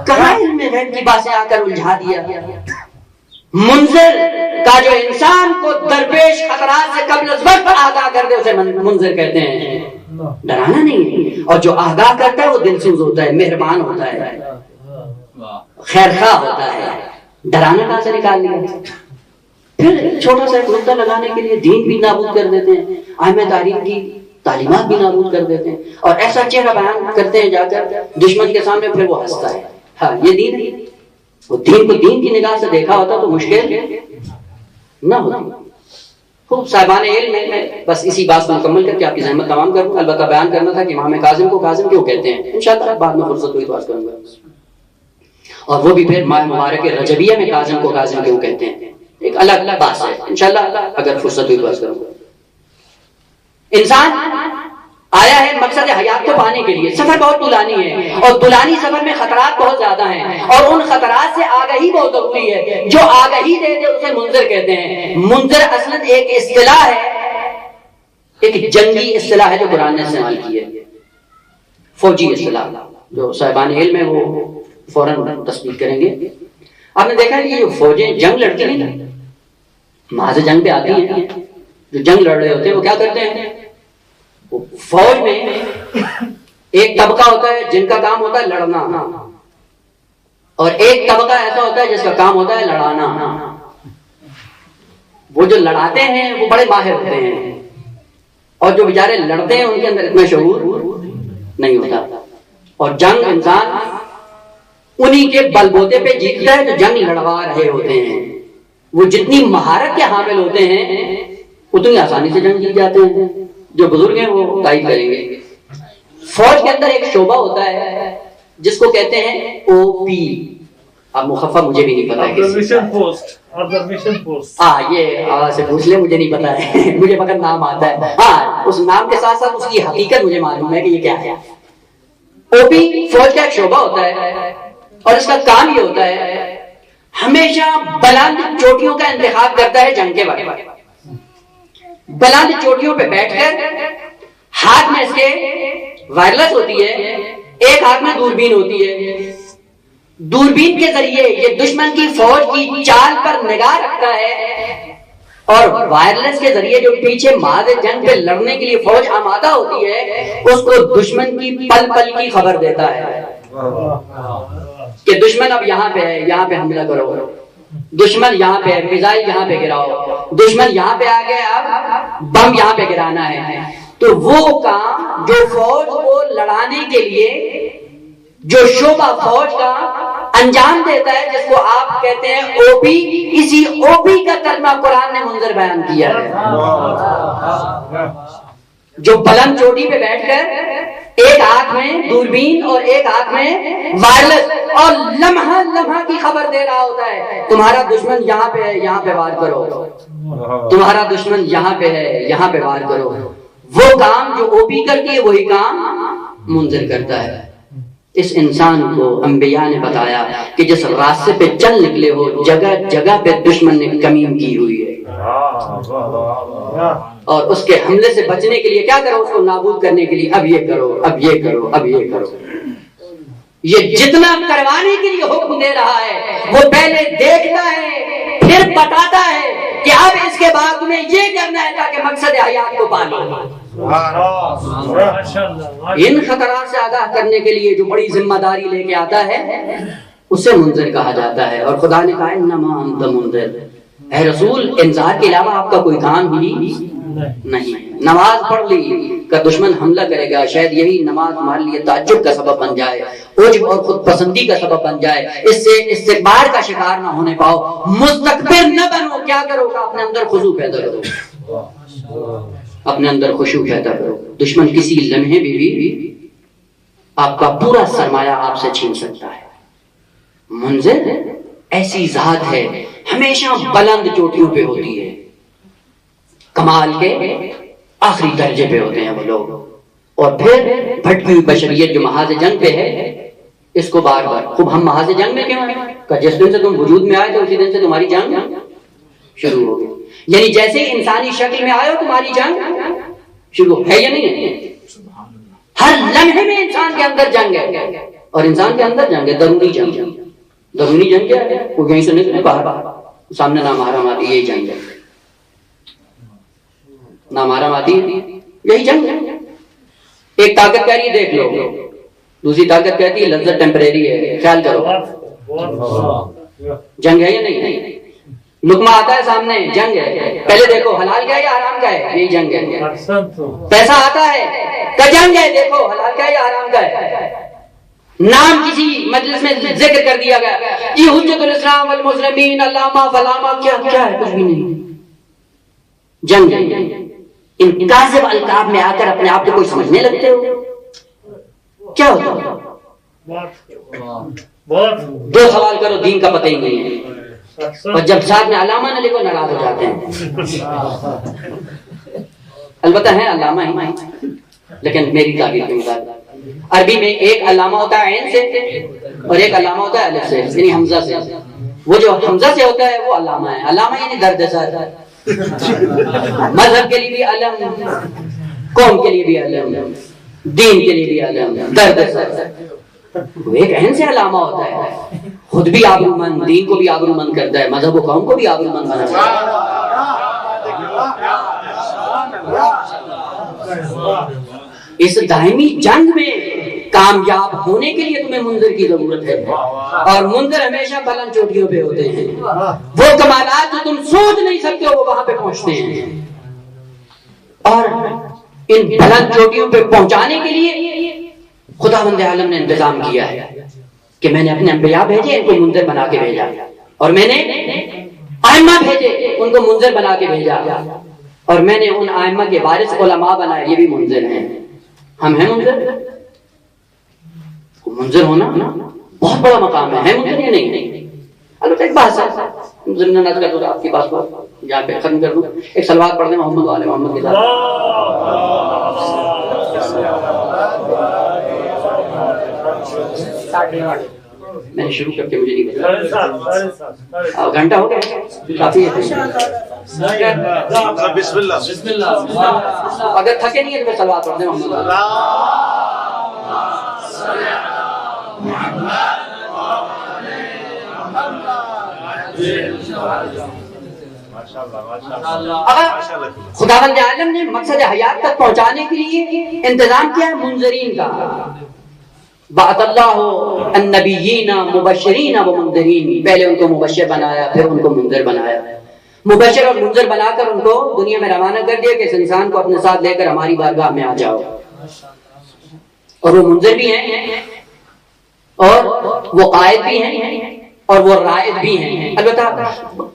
کہاں علم غیب کی باتیں آ کر الجھا دیا۔ منذر کا جو انسان کو درپیش خطرات سے قبل از وقت آگاہ کر دے اسے منذر کہتے ہیں، ڈرانا نہیں ہے۔ اور جو آگاہ کرتا ہے وہ دلسوز ہوتا ہے، مہربان ہوتا ہے، خیر خواہ ہوتا ہے۔ ڈرانا کہاں سے نکال لیا؟ پھر چھوٹا سا ایک نقطہ لگانے کے لیے دین بھی نابود کر دیتے ہیں، اہم تاریخ کی تعلیمات بھی نابود کر دیتے ہیں، اور ایسا چہرہ بیان کرتے ہیں جا کر دشمن کے سامنے، پھر وہ ہنستا ہے۔ ہاں یہ دین ہے۔ وہ دین کو دین کی نگاہ سے دیکھا ہوتا تو مشکل نہ ہوتی۔ خوب صاحبان علم میں بس اسی بات کو مکمل کر کے آپ کی زحمت تمام کروں۔ البتہ بیان کرنا تھا کہ امام کاظم کو کاظم کیوں کہتے ہیں، انشاءاللہ بعد میں فرصت ہوئی تو عرض کروں گا، اور وہ بھی پھر ماہ مبارک رجبیہ میں کاظم کو کاظم کیوں کہتے ہیں ایک الگ بات ہے، انشاءاللہ اگر فرصت ہوئی تو عرض کروں گا۔ انسان آیا ہے مقصد حیات کو پانے کے لیے، سفر بہت طولانی ہے، اور طولانی سفر میں خطرات بہت زیادہ ہیں، اور ان خطرات سے آگہی بہت ضروری ہے۔ جو آگہی دے دے اسے منذر کہتے ہیں۔ منذر اصلاً ایک اصطلاح ہے، ایک جنگی اصطلاح ہے جو قرآن نے استعمال کی ہے، فوجی اصطلاح، جو صاحبان علم ہے وہ فوراً تصدیق کریں گے۔ آپ نے دیکھا کہ یہ فوجیں جنگ لڑتی ہیں نا، محاذ جنگ پہ آتی ہیں، جو جنگ لڑ رہے ہوتے ہیں وہ کیا کرتے ہیں، فوج میں ایک طبقہ ہوتا ہے جن کا کام ہوتا ہے لڑنا، اور ایک طبقہ ایسا ہوتا ہے جس کا کام ہوتا ہے لڑانا۔ وہ جو لڑاتے ہیں وہ بڑے ماہر ہوتے ہیں، اور جو بیچارے لڑتے ہیں ان کے اندر اتنا شعور نہیں ہوتا۔ اور جنگ انسان انہی کے بل بوتے پہ جیتتا ہے جو جنگ لڑوا رہے ہوتے ہیں۔ وہ جتنی مہارت کے حامل ہوتے ہیں اتنی آسانی سے جنگ جیت جاتے ہیں۔ جو بزرگ ہیں وہ تائید کریں گے۔ فوج کے اندر ایک شعبہ ہوتا ہے جس کو کہتے ہیں او پی، اب مخفف مجھے بھی نہیں پتا ہے، یہ آواز سے پوچھ لیں، مجھے نہیں پتا ہے، مجھے فقط نام آتا ہے۔ ہاں اس نام کے ساتھ ساتھ اس کی حقیقت مجھے معلوم ہے کہ یہ کیا ہے۔ او پی فوج کا ایک شعبہ ہوتا ہے، اور اس کا کام یہ ہوتا ہے ہمیشہ بلند چوٹیوں کا انتخاب کرتا ہے جنگ کے وقت۔ بلند چوٹیوں پہ بیٹھ کر ہاتھ میں اس کے وائرلیس ہوتی ہے، ایک ہاتھ میں دوربین ہوتی ہے، دوربین کے ذریعے یہ دشمن کی فوج کی چال پر نگاہ رکھتا ہے، اور وائرلیس کے ذریعے جو پیچھے محاذ جنگ پہ لڑنے کے لیے فوج آمادہ ہوتی ہے اس کو دشمن کی پل پل کی خبر دیتا ہے کہ دشمن اب یہاں پہ ہے، یہاں پہ حملہ کرو، دشمن یہاں پہ ہے، میزائل یہاں پہ گراؤ، دشمن یہاں پہ آ گیا، اب بم یہاں پہ گرانا ہے۔ تو وہ کام جو فوج کو لڑانے کے لیے جو شعبہ فوج کا انجام دیتا ہے، جس کو آپ کہتے ہیں او پی، اسی او پی کا ترجمہ قرآن نے منذر بیان کیا ہے۔ جو بلند چوٹی پہ بیٹھ کر ایک ہاتھ میں دوربین اور ایک ہاتھ میں وائرلیس، اور لمحہ لمحہ کی خبر دے رہا ہوتا ہے تمہارا دشمن یہاں پہ ہے، یہاں پہ وار کرو، تمہارا دشمن یہاں پہ ہے، یہاں پہ وار کرو۔ وہ کام جو او پی کرتی ہے وہی کام منذر کرتا ہے۔ اس انسان کو انبیاء نے بتایا کہ جس راستے پہ چل نکلے ہو جگہ جگہ پہ دشمن نے کمین کی ہوئی ہے، اور اس کے حملے سے بچنے کے لیے کیا کرو، اس کو نابود کرنے کے لیے اب یہ کرو، اب یہ کرو، اب یہ کرو۔ یہ جتنا کروانے کے لیے حکم دے رہا ہے وہ پہلے دیکھتا ہے پھر بتاتا ہے کہ اب اس کے بعد تمہیں یہ کرنا ہے تاکہ مقصد حیات کو پالو۔ ان خطرات سے آگاہ کرنے کے لیے جو بڑی ذمہ داری لے کے آتا ہے اسے منذر کہا جاتا ہے، اور خدا نے کہا انما انت منذر، اے رسول انذار کے علاوہ آپ کا کوئی کام ہی نہیں۔ نماز پڑھ لی کا دشمن حملہ کرے گا، شاید یہی نماز ہمارے لیے تعجب کا سبب بن جائے، عجب اور خود پسندی کا سبب بن جائے، اس سے استکبار کا شکار نہ ہونے پاؤ، مستکبر نہ بنو۔ کیا کرو کہ اپنے اندر خضوع پیدا کرو، اپنے اندر خشوع پیدا کرو۔ دشمن کسی لمحے بھی آپ کا پورا سرمایہ آپ سے چھین سکتا ہے۔ منذر ایسی ذات ہے ہمیشہ بلند چوٹیوں پہ ہوتی ہے، کمال کے آخری درجے پہ ہوتے ہیں وہ لوگ، اور پھر بھٹکی ہوئی بشریت جو محاذ جنگ پہ ہے اس کو بار بار خوب ہم محاذ جنگ میں کیوں ہیں کہ جس دن سے تم وجود میں آئے تھے اسی دن سے تمہاری جنگ شروع ہو گئی. یعنی جیسے ہی انسانی شکل میں آئے ہو تمہاری جنگ شروع ہے یا نہیں ہے؟ ہر لمحے میں انسان کے اندر جنگ ہے، اور انسان کے اندر جنگ ہے، درونی جنگ. درونی جنگ کیا ہے؟ وہ یہیں سے نکلے باہر سامنے نامحرم آتی، یہی جنگ ہے. نامحرم آتی یہی جنگ ہے. ایک طاقت کہہ رہی ہے دیکھ لو، دوسری طاقت کہتی ہے لذت ٹیمپریری ہے، خیال کرو. جنگ ہے یا نہیں؟ لقمہ آتا ہے سامنے، جنگ ہے، پہلے دیکھو حلال کا ہے یا حرام کا ہے، یہی جنگ ہے. پیسہ آتا ہے تو جنگ ہے، دیکھو حلال کا ہے یا حرام کا ہے. نام کسی مجلس میں ذکر کر دیا گیا، یہ حجت الاسلام والمسلمین علامہ فلاما، کیا ہے؟ کچھ بھی نہیں. جنگ ہے. ان کاذب القاب میں آ کر اپنے آپ کو کوئی سمجھنے لگتے ہو، کیا ہوتا ہے؟ دو سوال کرو، دین کا پتہ ہی نہیں ہے، اور جب ساتھ میں علامہ نہ لکھو ناراض ہو جاتے ہیں. البتہ ہے علامہ ہی، لیکن میری تعبیر کے مطابق عربی میں ایک علامہ ہوتا ہے عین سے، اور ایک علامہ ہوتا ہے الف سے، یعنی حمزہ سے. وہ جو حمزہ سے ہوتا ہے وہ علامہ ہے. علامہ یعنی درد سر، مذہب کے لیے بھی علم، قوم کے لیے بھی علم، دین کے لیے بھی علم، درد سر. وہ ایک عین سے علامہ ہوتا ہے، خود بھی آبرومند، دین کو بھی آبرومند کرتا ہے، مذہب و قوم کو بھی آبرومند بناتا ہے. اس دائمی جنگ میں کامیاب ہونے کے لیے تمہیں منذر کی ضرورت ہے، اور منذر ہمیشہ بلند چوٹیوں پہ ہوتے ہیں. وہ کمالات جو تم سوچ نہیں سکتے ہو وہ وہاں پہ پہنچتے ہیں، اور ان بلند چوٹیوں پہ پہنچانے کے لیے خداوند عالم نے انتظام کیا ہے کہ میں نے اپنے انبیاء بھیجے، ان کو منذر بنا کے بھیجا، اور میں نے ائمہ بھیجے، ان کو منذر بنا کے بھیجا، اور میں نے ان ائمہ کے وارث علماء بنائے، یہ بھی منذر ہیں. ہم ہیں منذر. منذر ہونا بہت بڑا مقام ہے منذر یا نہیں؟ البتہ ایک بات ہے، ضمن نظر کر دو آپ کی بات کو یہاں پہ ختم کر دوں. ایک صلوات پڑھ دیں محمد و آل محمد کے ساتھ. میں نے شروع کر کے مجھے نہیں پتا، گھنٹہ ہو گیا، کافی ہے. بسم اللہ. اگر تھکے نہیں ہے تو صلوات پڑھ دیں محمد. خداوند عالم نے مقصد حیات تک پہنچانے کے لیے انتظام کیا ہے منذرین کا. بعث اللہ النبیین مبشرین و منذرین، پہلے ان کو مبشر بنایا، پھر ان کو منذر بنایا. مبشر اور منذر بنا کر ان کو دنیا میں روانہ کر دیا کہ اس انسان کو اپنے ساتھ لے کر ہماری بارگاہ میں آ جاؤ. اور وہ منذر بھی ہیں، اور وہ قائد بھی ہیں، اور وہ رائد بھی ہیں. البتہ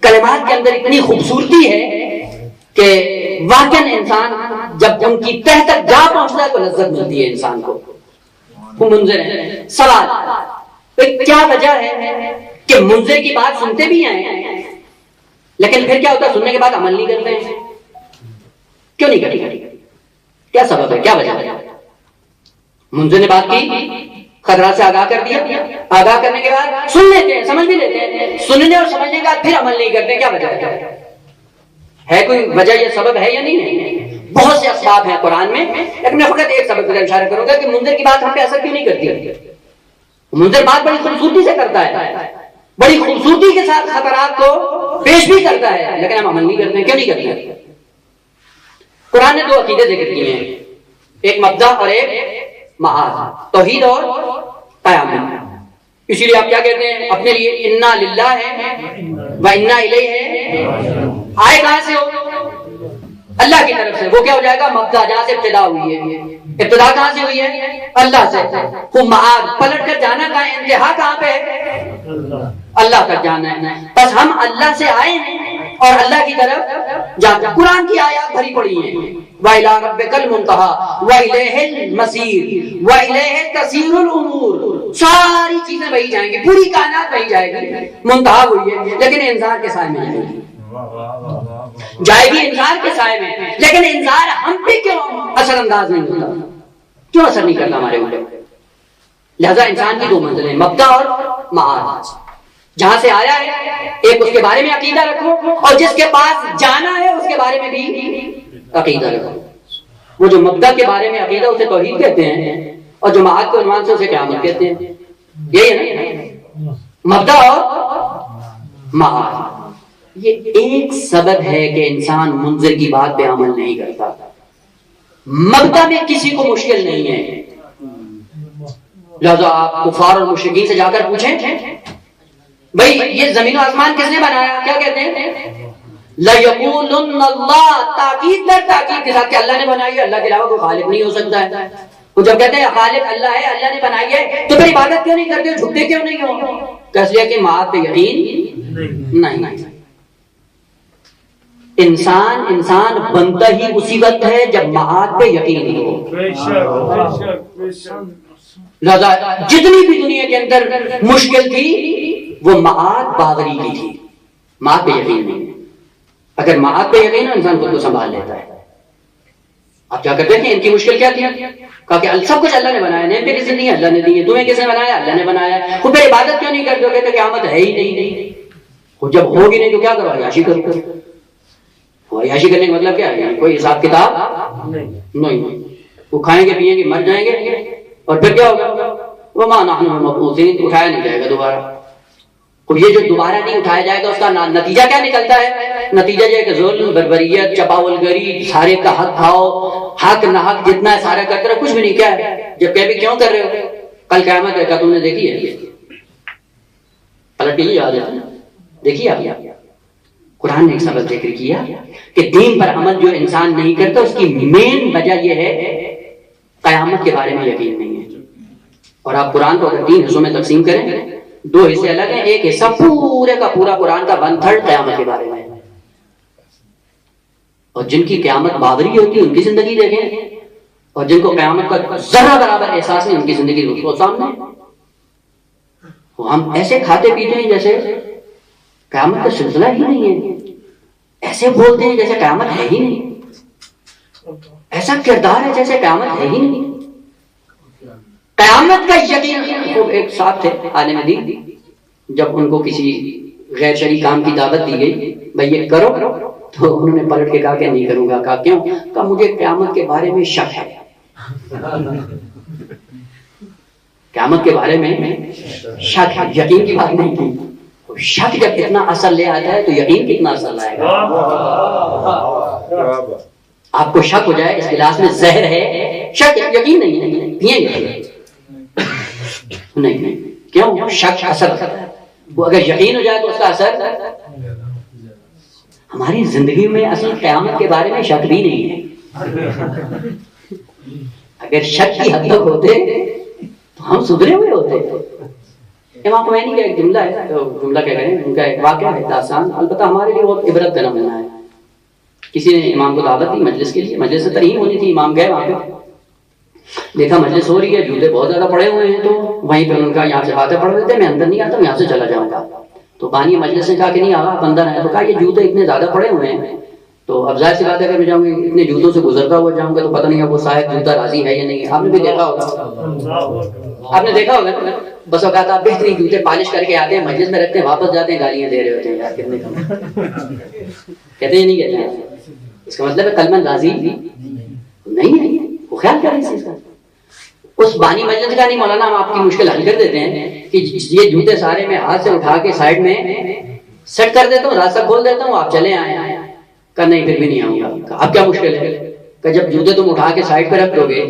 کلمات کے اندر اتنی خوبصورتی ہے کہ واقعاً انسان جب ان کی تہ تک جا پہنچتا ہے تو لذت ملتی ہے انسان کو. وہ منذر ہیں. سوال کیا وجہ ہے کہ منذر کی بات سنتے بھی ہیں لیکن پھر کیا ہوتا ہے، سننے کے بعد عمل نہیں کرتے ہیں؟ کیوں نہیں کرتے؟ کیا سبب ہے، کیا وجہ ہے؟ منذر نے بات کی، خطرات سے آگاہ کر دیا، آگاہ کرنے کے بعد سن لیتے ہیں، سمجھ بھی لیتے ہیں، سننے اور سمجھنے کے بعد پھر عمل نہیں کرتے. کیا وجہ ہے؟ کوئی وجہ، یہ سبب ہے یا نہیں ہے؟ بہت سے اسباب ہیں قرآن میں، لیکن میں فقط ایک سبب پر اشارہ کروں گا کہ منذر کی بات ہم پہ اثر کیوں نہیں کرتی. منذر بات بڑی خوبصورتی سے کرتا ہے، بڑی خوبصورتی کے ساتھ خطرات کو پیش بھی کرتا ہے، لیکن ہم عمل نہیں کرتے ہیں. کیوں نہیں کرتے؟ قرآن نے دو عقیدے ذکر کیے ہیں، ایک مبدأ اور ایک معاد، توحید اور قیامت. اسی لیے آپ کیا کہتے ہیں اپنے لیے؟ انا للہ ہے و انا الیہ ہے. آئے کہاں سے ہو؟ اللہ کی طرف سے. وہ کیا ہو جائے گا؟ مبدأ، جہاں سے ابتدا ہوئی ہے. ابتدا کہاں سے ہوئی ہے؟ اللہ سے. وہ معاد، پلٹ کر جانا کہاں ہے؟ انتہا کہاں پہ ہے؟ اللہ تک جانا ہے. بس ہم اللہ سے آئے ہیں اور اللہ کی طرف جاتے ہیں. قرآن کی آیات بھری پڑی ہیں، وَإِلَىٰ رَبِّكَ الْمُنتَهَىٰ وَإِلَيْهِ الْمَصِيرُ وَإِلَيْهِ تَصِيرُ الْأُمُورُ. ساری چیزیں وہی جائیں گی، پوری کائنات وہی جائے گی، منتہا وہی ہے، لیکن انذار کے سائے میں جائے گی. جائے گی انذار کے سائے میں، لیکن انذار ہم پہ کیوں اثر انداز نہیں ہوتا؟ کیوں اثر نہیں کرتا ہمارے اوپر؟ لہذا انسان کی دو منزلیں، مبدأ اور معاد. جہاں سے آیا ہے ایک اس کے بارے میں عقیدہ رکھو، اور جس کے پاس جانا ہے اس کے بارے میں بھی عقیدہ رکھو۔ وہ جو مبدا کے بارے میں عقیدہ اسے توحید کہتے ہیں، اور جو معاد کے عنوان سے اسے قیامت کہتے ہیں، یہی ہے نا مبدا اور معاد۔ یہ ایک سبب ہے کہ انسان منذر کی بات پہ عمل نہیں کرتا۔ مبدا میں کسی کو مشکل نہیں ہے، لہذا آپ کفار اور مشرکین سے جا کر پوچھیں بھئی یہ زمین و آسمان کس نے بنایا، کیا کہتے ہیں؟ لَيَقُولُنَّ اللَّهُ، تاکید در تاکید کے ساتھ کہ اللہ نے بنائی ہے، اللہ کے علاوہ کوئی خالق نہیں ہو سکتا ہے۔ وہ جب کہتے ہیں خالق اللہ ہے، اللہ نے بنائی ہے، تو پھر عبادت کیوں نہیں کرتے ہو، جھکتے کیوں نہیں ہو؟ اس لیے کہ معاد پہ یقین نہیں۔ انسان بنتا ہی اسی وقت ہے جب معاد پہ یقین ہو۔ لہذا جتنی بھی دنیا کے اندر مشکل تھی وہ معاد باوری کی تھی، معاد پہ یقین نہیں۔ اگر معاد پہ یقین ہے انسان خود کو سنبھال لیتا ہے۔ آپ کیا کرتے ہیں، ان کی مشکل کیا تھی؟ کہا کہ سب کچھ اللہ نے بنایا، نعمتیں کس نے دی؟ اللہ نے دی ہے۔ تمہیں کس نے بنایا؟ اللہ نے بنایا ہے۔ خود پہ عبادت کیوں نہیں کرتے ہو؟ کہتے قیامت ہے ہی نہیں۔ وہ جب ہوگی نہیں تو کیا کرو، عیاشی کرو۔ عیاشی کرنے کا مطلب کیا ہے؟ کوئی حساب کتاب نہیں۔ وہ کھائیں گے پیئیں گے مر جائیں گے، اور پھر کیا ہوگا؟ وَمَا نَحْنُ بِمَبْعُوثِينَ، اٹھایا نہیں جائے گا دوبارہ۔ تو یہ جو دوبارہ نہیں اٹھایا جائے گا اس کا نتیجہ کیا نکلتا ہے؟ نتیجہ یہ ہے کہ ظلم، بربریت، چپاول گری، سارے کا حق کھاؤ، حق نہ حق جتنا ہے سارا کرتے رہو، کچھ بھی نہیں۔ کیا ہے جب کہ بھی کیوں کر رہے ہو؟ کل قیامت ہے، کیا تم نے دیکھی ہے؟ پلٹ کے لیے یاد ہے، دیکھیے آپ قرآن نے ایک سبق ذکر کیا کہ دین پر عمل جو انسان نہیں کرتا اس کی مین وجہ یہ ہے قیامت کے بارے میں یقین نہیں ہے۔ اور آپ قرآن کو اگر 3 حصوں میں تقسیم کریں، 2 حصے الگ ہیں، ایک حصہ پورے کا پورا قرآن کا 1/3 قیامت کے بارے میں ہے۔ اور جن کی قیامت باوری ہوتی ہے ان کی زندگی دیکھیں، اور جن کو قیامت کا ذرہ برابر احساس نہیں ان کی زندگی رسو سامنے۔ ہم ایسے کھاتے پیتے ہیں جیسے قیامت کا سلسلہ ہی نہیں ہے، ایسے بولتے ہیں جیسے قیامت ہے ہی نہیں، ایسا کردار ہے جیسے قیامت ہے ہی نہیں۔ قیامت کا یقین۔ وہ ایک صاحب تھے عالم دین، جب ان کو کسی غیر شرعی کام کی دعوت دی گئی بھائی یہ کرو، تو انہوں نے پلٹ کے کہا کہ نہیں کروں گا۔ کہا کیوں؟ کہا مجھے قیامت کے بارے میں شک ہے۔ قیامت کے بارے میں شک ہے، یقین کی بات نہیں کی۔ شک جب اتنا اثر لے آتا ہے تو یقین کتنا اثر لائے گا۔ آپ کو شک ہو جائے اس گلاس میں زہر ہے، شک یقین نہیں ہے، پیئیں گے نہیں، کیوں؟ شک اثر کرتا ہے۔ وہ اگر یقین ہو جائے تو اس کا اثر۔ ہماری زندگی میں اصل قیامت کے بارے میں شک بھی نہیں ہے۔ اگر شک کی حد تک ہوتے تو ہم سدھرے ہوئے ہوتے۔ امام خمینی کا ایک جملہ ہے، تو جملہ کیا کریں، ان کا ایک واقعہ ہے داستان، البتہ ہمارے لیے بہت عبرت کا نمونہ ہے۔ کسی نے امام کو دعوت دی مجلس کے لیے، مجلس سے ترہیم ہونی تھی، امام گئے وہاں پہ، دیکھا مجلس ہو رہی ہے، جوتے بہت زیادہ پڑے ہوئے ہیں، تو وہیں پہ ان کا یہاں سے باتیں پڑھ رہے تھے، میں اندر نہیں آتا ہوں، یہاں سے چلا جاؤں گا۔ تو بانی مجلس نے کہا کہ نہیں آپ اندر آئے، تو کہا یہ جوتے اتنے زیادہ پڑے ہوئے ہیں، تو اب ظاہر سی بات ہے اگر میں جاؤں گا اتنے جوتوں سے گزرتا ہوا جاؤں گا تو پتہ نہیں ہے وہ صاحب جوتا راضی ہے یا نہیں۔ آپ نے بھی دیکھا ہوگا، آپ نے دیکھا ہوگا بس اوقات آپ بہترین جوتے پالش کر کے آتے ہیں، مجلس میں رکھتے ہیں، واپس جاتے ہیں، گالیاں دے رہے ہوتے ہیں، یار کتنے کم کہتے ہیں نہیں کہتے ہیں۔ اس کا مطلب ہے قلمن راضی نہیں ہے، وہ خیال کر رہے ہیں اس کا۔ اس بانی مجلس کا نہیں، مولانا ہم آپ کی مشکل حل کر دیتے ہیں کہ یہ جوتے سارے میں ہاتھ سے اٹھا کے سائڈ میں سیٹ کر دیتا ہوں، راستہ کھول دیتا ہوں، آپ چلے آئے۔ کہ نہیں پھر بھی نہیں آؤں گا۔ اب کیا مشکل ہے کہ جب جوتے تم اٹھا کے سائڈ پہ رکھ دو گے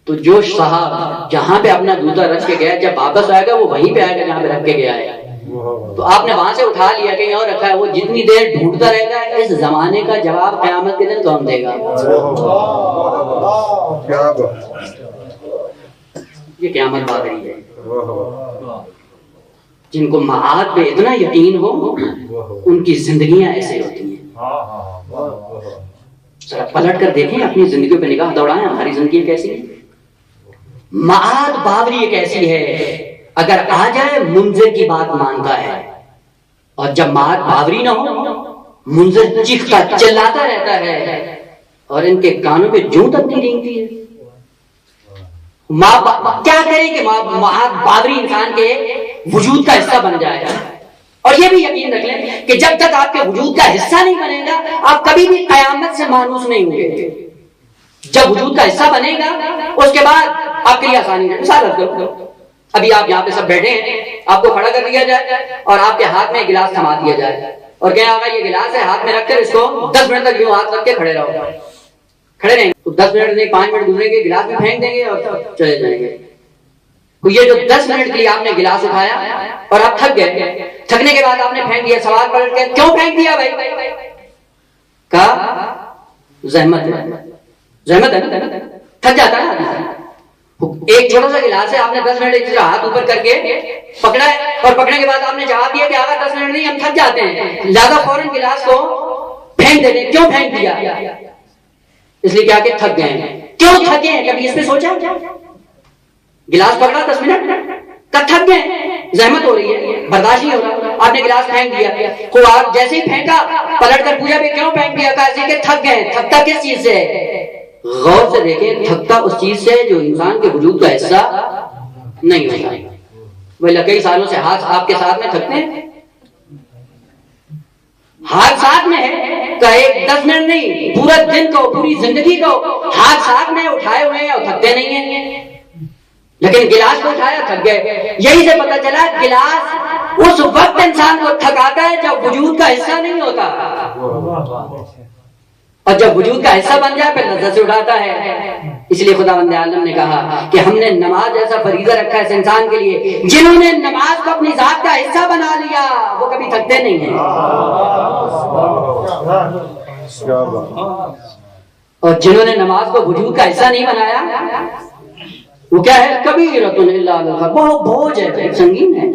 تو جو صاحب جہاں پہ اپنا جوتا رکھ کے گیا جب واپس آئے گا وہ وہیں پہ آئے گا جہاں پہ رکھ کے گیا ہے۔ تو آپ نے وہاں سے اٹھا لیا کہیں اور رکھا ہے، وہ جتنی دیر ڈھونڈتا رہے گا اس زمانے کا جواب قیامت کے دن کون دے گا؟ یہ قیامت آ رہی ہے۔ جن کو معاد پہ اتنا یقین ہو ان کی زندگیاں ایسے ہوتی ہیں۔ ذرا پلٹ کر دیکھیں اپنی زندگیوں پہ نگاہ دوڑائیں، ہماری زندگی کیسی ہے؟ معاد باوری ایک ایسی ہے اگر آ جائے منذر کی بات مانتا ہے، اور جب معاد باوری نہ ہو منذر چیختا چلاتا رہتا ہے اور ان کے کانوں پہ جوں تک نہیں رینگتی ہے۔ کیا کریں کہ معاد باوری انسان کے وجود کا حصہ بن جائے؟ اور یہ بھی یقین رکھ لیں کہ جب تک آپ کے وجود کا حصہ نہیں بنے گا آپ کبھی بھی قیامت سے مانوس نہیں ہوں گے. جب وجود کا حصہ بنے گا اس کے بعد آپ کے لیے آسانی ہے. مثال کرو، ابھی آپ یہاں پہ سب بیٹھے ہیں، آپ کو کھڑا کر دیا جائے اور آپ کے ہاتھ میں گلاس تھما دیا جائے اور کہیں آگا یہ گلاس ہے، ہاتھ میں رکھ کر اس کو 10 منٹ تک یوں ہاتھ رکھ کے کھڑے رہو. کھڑے رہیں گے 10 منٹ نہیں 5 منٹ گزریں گے، گلاس بھی پھینک دیں گے اور چلے جائیں گے. تو یہ جو 10 منٹ کے لیے آپ نے گلاس اٹھایا اور آپ تھک گئے، تھکنے کے بعد آپ نے پھینک دیا. سوال پلٹ کے کیوں پھینک دیا بھائی؟ کہا زحمت ہے. زحمت ہے نا، تھک جاتا ہے آدمی. ایک چھوٹا سا گلاس ہے، آپ نے 10 منٹ ہاتھ اوپر کر کے پکڑا ہے اور پکڑنے کے بعد آپ نے جواب دیا کہ آگا 10 منٹ نہیں، ہم تھک جاتے ہیں، لہذا فوراً گلاس کو پھینک دیتے. کیوں پھینک دیا؟ اس لیے کیا کہ تھک گئے ہیں. کیوں تھکے ہیں کبھی اس پہ سوچا؟ گلاس پکڑا 10 منٹ تک تھک گئے، زحمت ہو رہی ہے، برداشت نہیں ہو رہا، آپ نے گلاس پھینک دیا. تو آپ جیسے ہی پھینکا پلٹ کر پوچھا کہ کیوں پھینک دیا؟ کہا ایسے کہ تھک گئے. تھکتا کس چیز سے ہے؟ غور سے دیکھیں، تھکتا اس چیز سے جو انسان کے وجود کا حصہ نہیں ہوتا. وہ کئی سالوں سے ہاتھ آپ کے ساتھ میں تھکتے ہیں، ہاتھ ساتھ میں ہے تو ایک 10 منٹ نہیں، پورا دن کو پوری زندگی کو ہاتھ ساتھ میں اٹھائے ہوئے ہیں اور تھکتے نہیں ہیں. لیکن گلاس کو اٹھایا تھک گئے. یہی سے پتہ چلا گلاس اس وقت انسان کو تھکاتا ہے جب وجود کا حصہ نہیں ہوتا، اور جب وجود کا حصہ بن جائے پھر لذت سے اٹھاتا ہے. اس لیے خداوند عالم نے کہا کہ ہم نے نماز ایسا فریضہ رکھا ہے اس انسان کے لیے، جنہوں نے نماز کو اپنی ذات کا حصہ بنا لیا وہ کبھی تھکتے نہیں ہیں. اور جنہوں نے نماز کو وجود کا حصہ نہیں بنایا وہ کیا ہے؟ کبیرۃ الا علی الخلق، وہ بوجھ ہے، سنگین ہے.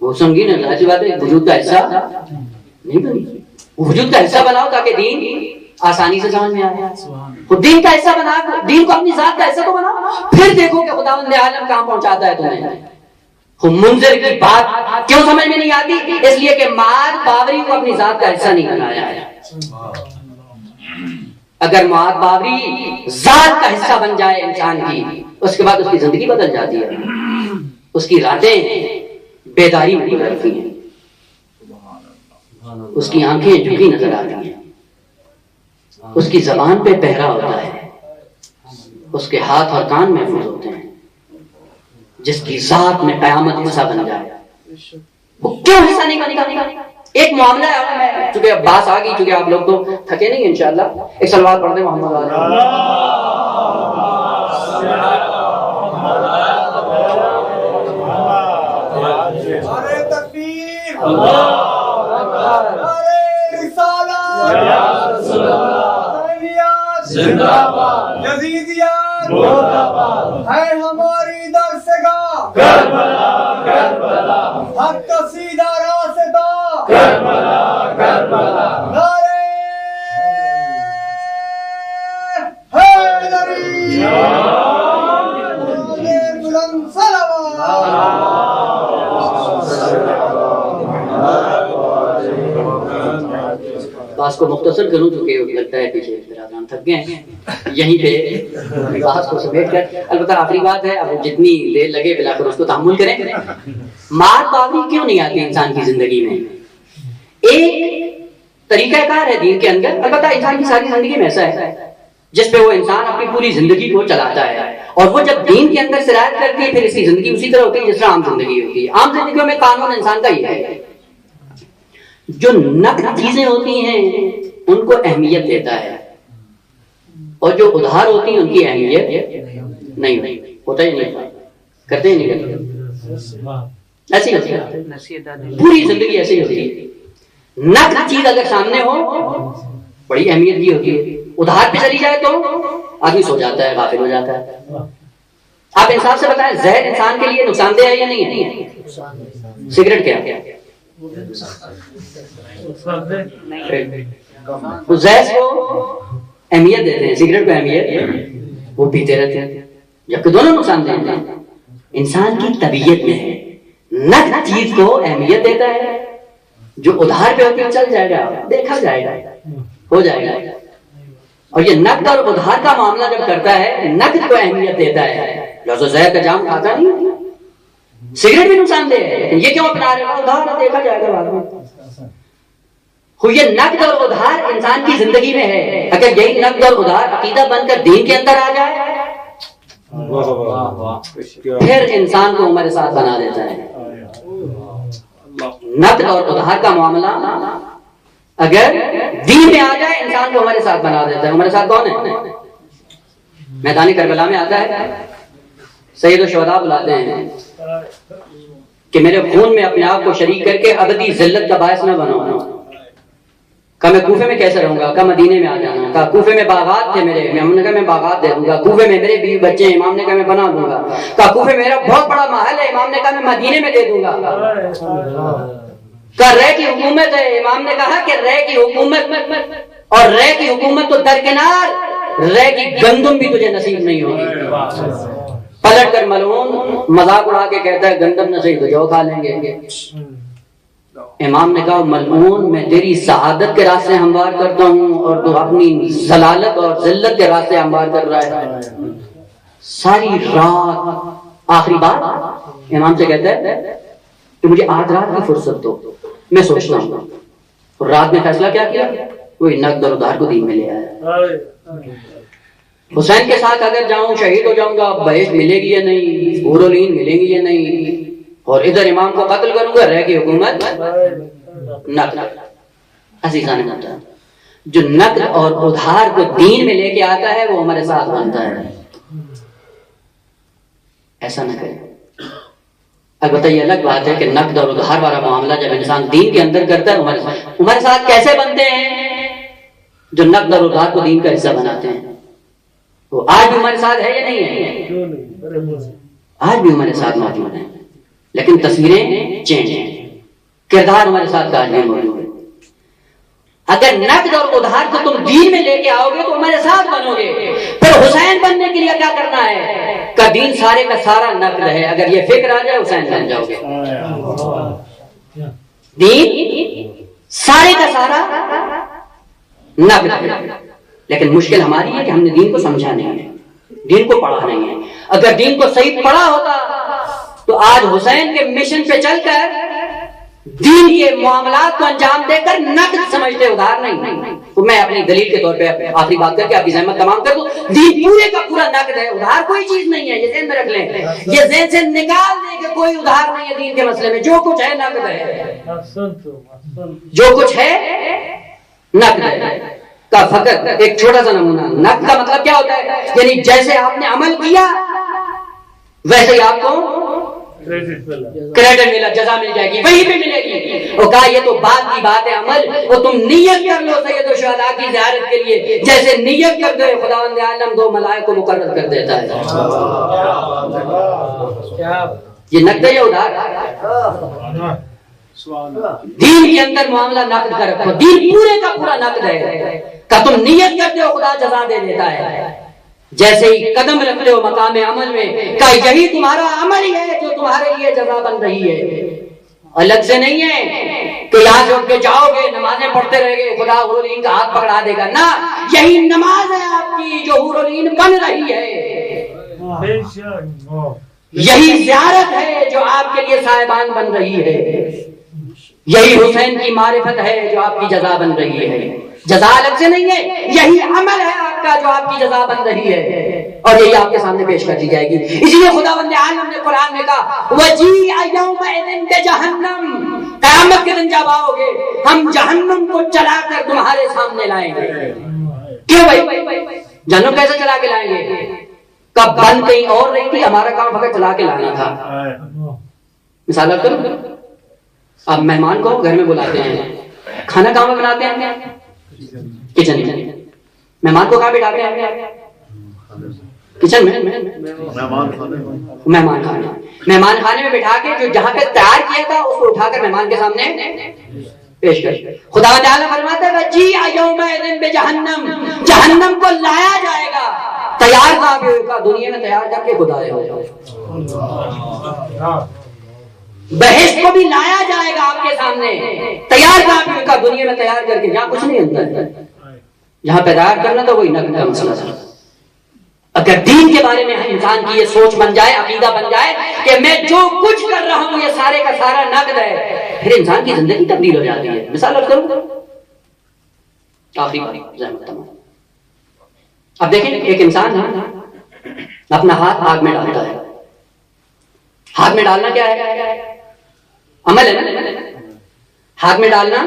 وہ سنگین ہے، ظاہر سی بات ہے، وجود کا حصہ نہیں بنی. وجود کا حصہ بناؤ تاکہ دین آسانی سے سمجھ میں آیا. دین کا حصہ بنا، دین کو اپنی ذات کا حصہ تو بناؤ، پھر دیکھو کہ خداوند عالم کہاں پہنچاتا ہے تمہیں. منذر کی بات کیوں سمجھ میں نہیں آتی؟ اس لیے کہ معاذ باوری کو اپنی ذات کا حصہ نہیں بنایا ہے. اگر معاذ باوری ذات کا حصہ بن جائے انسان کی، اس کے بعد اس کی زندگی بدل جاتی ہے. اس کی راتیں بیداری میں گزرتی ہیں، اس کی آنکھیں جھکی نظر آتی ہیں، اس کی زبان پہ پہرا ہوتا ہے، اس کے ہاتھ اور کان محفوظ ہوتے ہیں. جس کی ذات میں قیامت حصہ بن جائے وہ کیوں حصہ نہیں بنتا؟ ایک معاملہ ہے، میں چونکہ اب بات آ گئی، چونکہ آپ لوگ تو تھکے نہیں انشاءاللہ، ایک صلوات پڑھ دیں محمد ہے ہماری درسگاہ کربلا کربلا، حق کا سیدھا راستہ کربلا کربلا، نعرے حیدری، بلند صلوات. بات کو مختصر کروں چونکہ لگتا ہے پیچھے برادران تھک گئے ہیں، یہیں پہ بات کو سمیٹ کر البتہ آخری بات ہے، اب جتنی دیر لگے بلا کر اس کو تحمل کریں. مار باوری کیوں نہیں آتی انسان کی زندگی میں؟ ایک طریقہ کار ہے دین کے اندر، البتہ انسان کی ساری زندگی میں ایسا ہے جس پہ وہ انسان اپنی پوری زندگی کو چلاتا ہے، اور وہ جب دین کے اندر سرایت کرتی ہے پھر اس کی زندگی اسی طرح ہوتی ہے جس طرح عام زندگی ہوتی ہے. عام زندگیوں میں قانون انسان کا ہی ہے، جو نقد چیزیں ہوتی ہیں ان کو اہمیت دیتا ہے اور جو ادھار ہوتی ہیں ان کی اہمیت نہیں ہوتا ہی نہیں، کرتے ہی نہیں کرتے. ایسی ہوتی ہے پوری زندگی، ایسی ہوتی ہے. نقد چیز اگر سامنے ہو بڑی اہمیت کی ہوتی ہے، ادھار پہ چلی جائے تو آدمی سو جاتا ہے، غافل ہو جاتا ہے. آپ انصاف سے بتائیں زہر انسان کے لیے نقصان دہ ہے یا نہیں ہے؟ سگریٹ کیا زہر کو اہمیت دیتے ہیں، سگریٹ کو اہمیت وہ پیتے رہتے ہیں، جبکہ دونوں نقصان دہ ہیں. انسان کی طبیعت میں ہے، نقد چیز کو اہمیت دیتا ہے، جو ادھار پہ ہوتی ہے چل جائے گا، دیکھا جائے گا، ہو جائے گا. اور یہ نقد اور ادھار کا معاملہ جب کرتا ہے، نقد کو اہمیت دیتا ہے، جو زہر کا جام کھاتا نہیں، سگریٹ بھی نقصان دہ ہے، یہ کیوں اپنا رہے ہو؟ ادھار دیکھا جائے گا بعد میں. یہ نقد اور ادھار انسان کی زندگی میں ہے. اگر یہی نقد اور ادھار عقیدہ بن کر دین کے اندر آ جائے پھر انسان کو ہمارے ساتھ بنا دیتا ہے. نقد اور ادھار کا معاملہ اگر دین میں آ جائے انسان کو ہمارے ساتھ بنا دیتا ہے. ہمارے ساتھ کون ہے؟ میدان کربلا میں آتا ہے سید الشہداء بلاتے ہیں کہ میرے خون میں اپنے آپ کو شریک کر کے ابدی ذلت کا باعث نہ بناؤ. کہا میں کوفے میں کیسے رہوں گا؟ کہا مدینے میں آ جانا. کہا کوفے میں باغات تھے میرے، امام نے کہا میں باغات دے دوں گا. کوفے میں میرے بیوی بچے ہیں، امام نے کہا میں بنا دوں گا. کہا کوفے میرا بہت بڑا محل ہے، امام نے کہا میں مدینے میں دے دوں گا. کہا رے کی حکومت ہے، امام نے کہا کہ رے کی حکومت اور رے کی حکومت تو درکنار، رے کی گندم بھی تجھے نصیب نہیں ہوگی. پلٹ کر ملعون مذاق اڑا کے کہتا ہے گندم نہ صحیح تو جو کھا لیں گے. امام نے کہا ملعون میں تیری سعادت کے راستے ہموار کرتا ہوں اور تو اپنی ضلالت اور ذلت کے راستے ہموار کر رہا ہے. ساری رات آخری بات امام سے کہتا ہے کہ مجھے آج رات کی فرصت دو، میں سوچتا ہوں. اور رات میں فیصلہ کیا کیا؟ وہی نقد اور ادھار کو دین میں لے آیا. حسین کے ساتھ اگر جاؤں شہید ہو جاؤں گا، بہشت ملے گی یا نہیں، حور و عین ملیں گی یا نہیں، اور ادھر امام کو قتل کروں گا، رہ کی حکومت نقد. عزیزان محترم، جو نقد اور ادھار کو دین میں لے کے آتا ہے وہ ہمارے ساتھ بنتا ہے. ایسا نہ کریں. البتہ یہ الگ بات ہے کہ نقد اور ادھار والا معاملہ جب انسان دین کے اندر کرتا ہے ہمارے ساتھ کیسے بنتے ہیں جو نقد اور ادھار کو دین کا حصہ بناتے ہیں. وہ آج بھی ہمارے ساتھ ہے یا نہیں ہے؟ آج بھی ہمارے ساتھ موجود ہیں، لیکن تصویریں چینج ہیں، کردار ہمارے ساتھ آج بھی موجود ہے. اگر نقد اور ادھار کو تم دین میں لے کے آؤ گے تو ہمارے ساتھ بنو گے. پھر حسین بننے کے لیے کیا کرنا ہے؟ کہ دین سارے کا سارا نقد ہے. اگر یہ فکر آ جائے حسین بن جاؤ گے. دین سارے کا سارا نقد ہے. لیکن مشکل ہماری ہے کہ ہم نے دین کو سمجھا نہیں ہے، دین کو پڑھا نہیں ہے. اگر دین کو صحیح پڑھا ہوتا تو آج حسین کے مشن پہ چل کر دین کے معاملات کو انجام دے کر نقد سمجھتے، ادھار نہیں. تو میں اپنی دلیل کے طور پہ آخری بات کر کے آپ کی زحمت تمام کر دوں. دین پورے کا پورا نقد ہے، ادھار کوئی چیز نہیں ہے. یہ ذہن میں رکھ لیں، یہ ذہن سے نکال دیں کہ کوئی ادھار نہیں ہے دین کے مسئلے میں. جو کچھ ہے نقد ہے، جو کچھ ہے نقد ہے. کا فقط ایک چھوٹا سا نمونہ. نقد کا مطلب کیا ہوتا ہے؟ یعنی جیسے آپ نے عمل کیا ویسے ہی آپ کو کریڈٹ ملا، جزا مل جائے گی، وہی پہ ملے گی. اور کہا یہ تو بعد کی بات ہے، عمل وہ تم نیت کر لو سید الشہداء کی زیارت کے لیے. جیسے نیت کر دے خداوند عالم دو ملائکہ کو مقرر کر دیتا ہے. یہ نقد ہے یا ادھار؟ دین کے اندر معاملہ نقد کا رکھو. دین پورے کا پورا نقد ہے کہ تم نیت کرتے ہو خدا جزا دے دیتا ہے. جیسے ہی قدم رکھتے ہو مقام عمل میں کہ یہی تمہارا عمل ہی ہے جو تمہارے لیے جزا بن رہی ہے. الگ سے نہیں ہے کہ یہاں سے اٹھ کے جاؤ گے نمازیں پڑھتے رہے گے خدا حور العین کا ہاتھ پکڑا دے گا. نہ، یہی نماز ہے آپ کی جو حور العین بن رہی ہے. یہی زیارت ہے جو آپ کے لیے صاحبان بن رہی ہے. یہی حسین کی معرفت ہے جو آپ کی جزا بن رہی ہے. جزا الگ سے نہیں ہے، یہی عمل ہے آپ کا جو آپ کی جزا بن رہی ہے، اور یہی آپ کے سامنے پیش کر دی جائے گی. اسی لیے خداوند عالم نے قرآن میں کہا وَجِيءَ يَوْمَئِذٍ بِجَهَنَّمَ، قیامت کے دن جب آؤ گے ہم جہنم کو چلا کر تمہارے سامنے لائیں گے. کیوں بھائی؟ جہنم کیسے چلا کے لائیں گے؟ کب بند کہیں اور رہی تھی، ہمارا کام فقط چلا کے لانا تھا. مثال کرو، آپ مہمان کو گھر میں بلاتے ہیں، کھانا کہاں بناتے ہیں؟ کچن میں. مہمان کو کہاں بٹھاتے ہیں؟ کچن میں. مہمان خانے. مہمان خانے میں بٹھا کے جو جہاں پہ تیار کیا تھا اس کو اٹھا کر مہمان کے سامنے پیش کر. خدا تعالیٰ فرماتا ہے وَجِيءَ يَوْمَئِذٍ بِجَهَنَّمَ، جہنم کو لایا جائے گا تیار کا دنیا میں تیار کر کے خدا ہو جائے. بہشت کو بھی لایا جائے گا آپ کے سامنے تیار کا دنیا میں تیار کر کے، جہاں کچھ نہیں ہوتا ہے. جہاں پیدار کرنا تو وہی نقد کا مسئلہ تھا. اگر دین کے بارے میں انسان کی یہ سوچ بن جائے، عقیدہ بن جائے کہ میں جو کچھ کر رہا ہوں یہ سارے کا سارا نقد ہے، پھر انسان کی زندگی تبدیل ہو جاتی ہے. مثال اب کروں، آخری زحمت تمام. اب دیکھیں ایک انسان اپنا ہاتھ آگ میں ڈالتا ہے. ہاتھ میں ڈالنا کیا ہے؟ عمل ہے نا. ہاتھ میں ڈالنا،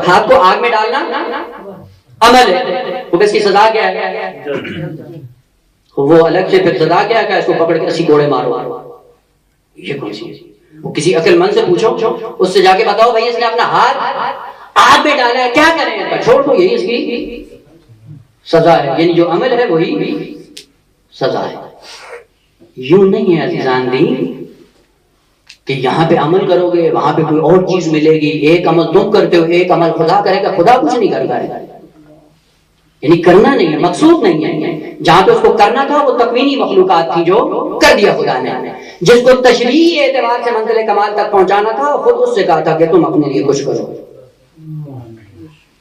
ہاتھ کو آگ میں ڈالنا عمل ہے. تو اس کی سزا کیا ہے؟ وہ الگ سے پھر سزا کیا ہے؟ اس کو پکڑ کے 80 کوڑے مارو. یہ کون سی؟ وہ کسی عقل مند سے پوچھو، اس سے جا کے بتاؤ بھائی اس نے اپنا ہاتھ آگ میں ڈالا ہے، کیا کریں؟ چھوڑ دو، یہی اس کی سزا ہے. یعنی جو عمل ہے وہی سزا ہے. یوں نہیں ہے عزیزان دین کہ یہاں پہ عمل کرو گے وہاں پہ کوئی اور چیز ملے گی. ایک عمل تم کرتے ہو، ایک عمل خدا کرے گا. خدا کچھ نہیں کرتا ہے، یعنی کرنا نہیں ہے، مقصود نہیں ہے. جہاں پہ اس کو کرنا تھا وہ تکوینی مخلوقات تھی جو کر دیا خدا نے. جس کو تشریعی اعتبار سے منزل کمال تک پہنچانا تھا خود اس سے کہا تھا کہ تم اپنے لیے کچھ کرو.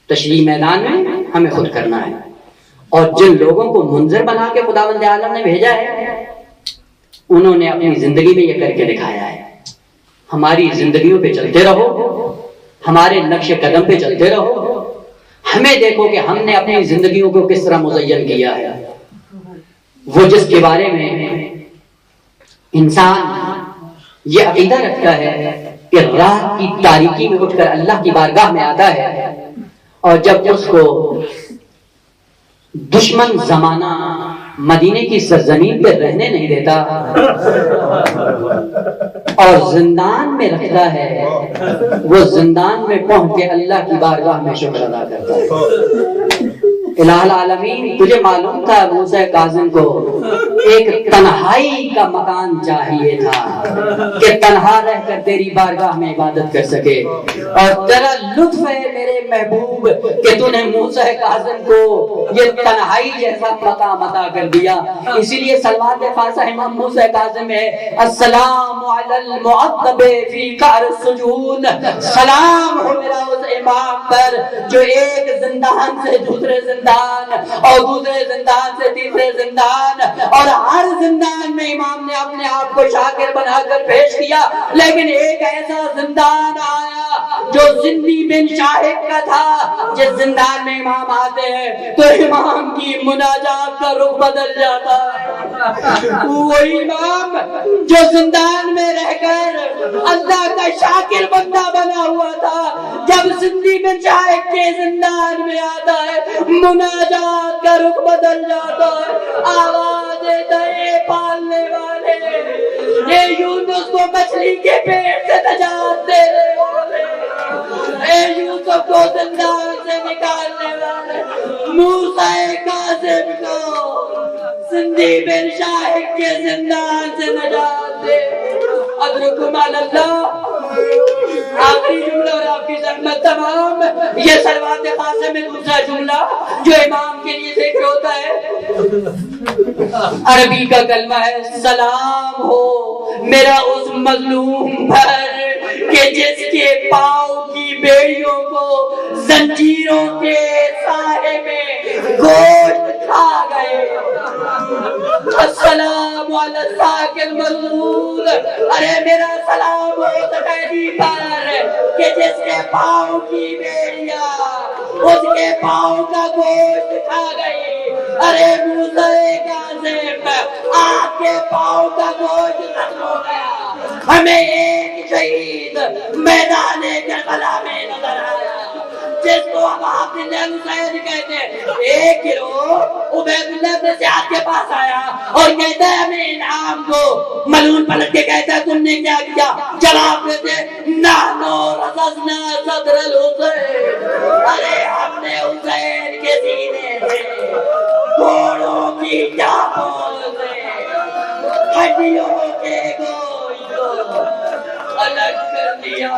تشریعی میدان میں ہمیں خود کرنا ہے. اور جن لوگوں کو منذر بنا کے خداوند عالم نے بھیجا ہے انہوں نے اپنی زندگی میں یہ کر کے دکھایا ہے. ہماری زندگیوں پہ چلتے رہو، ہمارے نقش قدم پہ چلتے رہو. ہمیں دیکھو کہ ہم نے اپنی زندگیوں کو کس طرح مزین کیا ہے. وہ جس کے بارے میں انسان یہ عقیدہ رکھتا ہے کہ رات کی تاریکی میں اٹھ کر اللہ کی بارگاہ میں آتا ہے، اور جب اس کو دشمن زمانہ مدینے کی سرزمین پہ رہنے نہیں دیتا اور زندان میں رکھتا ہے، وہ زندان میں پہنچ کے اللہ کی بارگاہ میں شکر ادا کرتا ہے. الہ العالمین تجھے معلوم تھا موسیٰ کاظم کو ایک تنہائی کا مکان چاہیے تھا کہ تنہا رہ کر تیری بارگاہ میں عبادت کر سکے، اور تیرا لطف ہے میرے محبوب کہ تو نے موسیٰ کاظم کو یہ تنہائی جیسا مقام عطا کر دیا. اسی لیے صلوات خاصہ امام موسیٰ کاظم ہے، السلام علی المعذب فی قعر السجون. سلام ہو میرا اس امام پر جو ایک زندان سے دوسرے زندان اور دوسرے زندان سے تیسرے زندان اور ہر زندان میں امام نے اپنے آپ کو شاکر بنا کر پیش کیا. لیکن ایک ایسا زندان آیا جو زندی بن شاہد کا تھا. جس زندان میں امام آتے ہیں تو امام کی مناجات کا رخ بدل جاتا ہے. وہی امام جو زندان میں رہ کر اللہ کا شاکر بندہ بنا ہوا تھا، جب زندی بن شاہد کے زندان میں آتا ہے مناجات کا رخ بدل جاتا ہے. آواز دیتا ہے پالنے والے، اے یونس کو مچھلی کے پیٹ سے نجات دینے والے، اے یوسف کو زندان سے نکالنے والے، موسیٰ کاظم کو زندی بن شاہد کے زندان سے نجات دے. ادرکم علی اللہ. آخری جملہ اور آپ کی زحمت تمام. یہ صلوات خاصہ میں دوسرا جملہ جو امام کے لیے ذکر ہوتا ہے عربی کا کلمہ ہے، سلام ہو میرا اس مظلوم پر کہ جس کے پاؤں کی بیڑیوں کو زنجیروں کے سائے میں گوشت کھا گئے. السلام علی الساق المظلوم. ارے میرا سلام ہو قیدی پر کہ جس کے پاؤں کی بیڑیاں اس کے پاؤں کا گوشت کھا گئی. ارے موسیٰ کاظم آپ کے پاؤں کا گوشت ختم ہو گیا. ہمیں ایک شہید میدان کربلا میں نظر آیا جس کو اب آپ حسین کہتے ہیں. ایک گروہ عبید اللہ بن زیاد کے پاس آیا اور کہتا ہے ہمیں انعام کو. ملعون پلٹ کے کہتا ہے تم نے کیا کیا؟ جواب دیتے نحنو رصصنا صدر الحسین. ارے ہم نے حسین کے سینے سے گھوڑوں کی چاپوں سے ہڈیوں کے گوشت کو الگ کر دیا.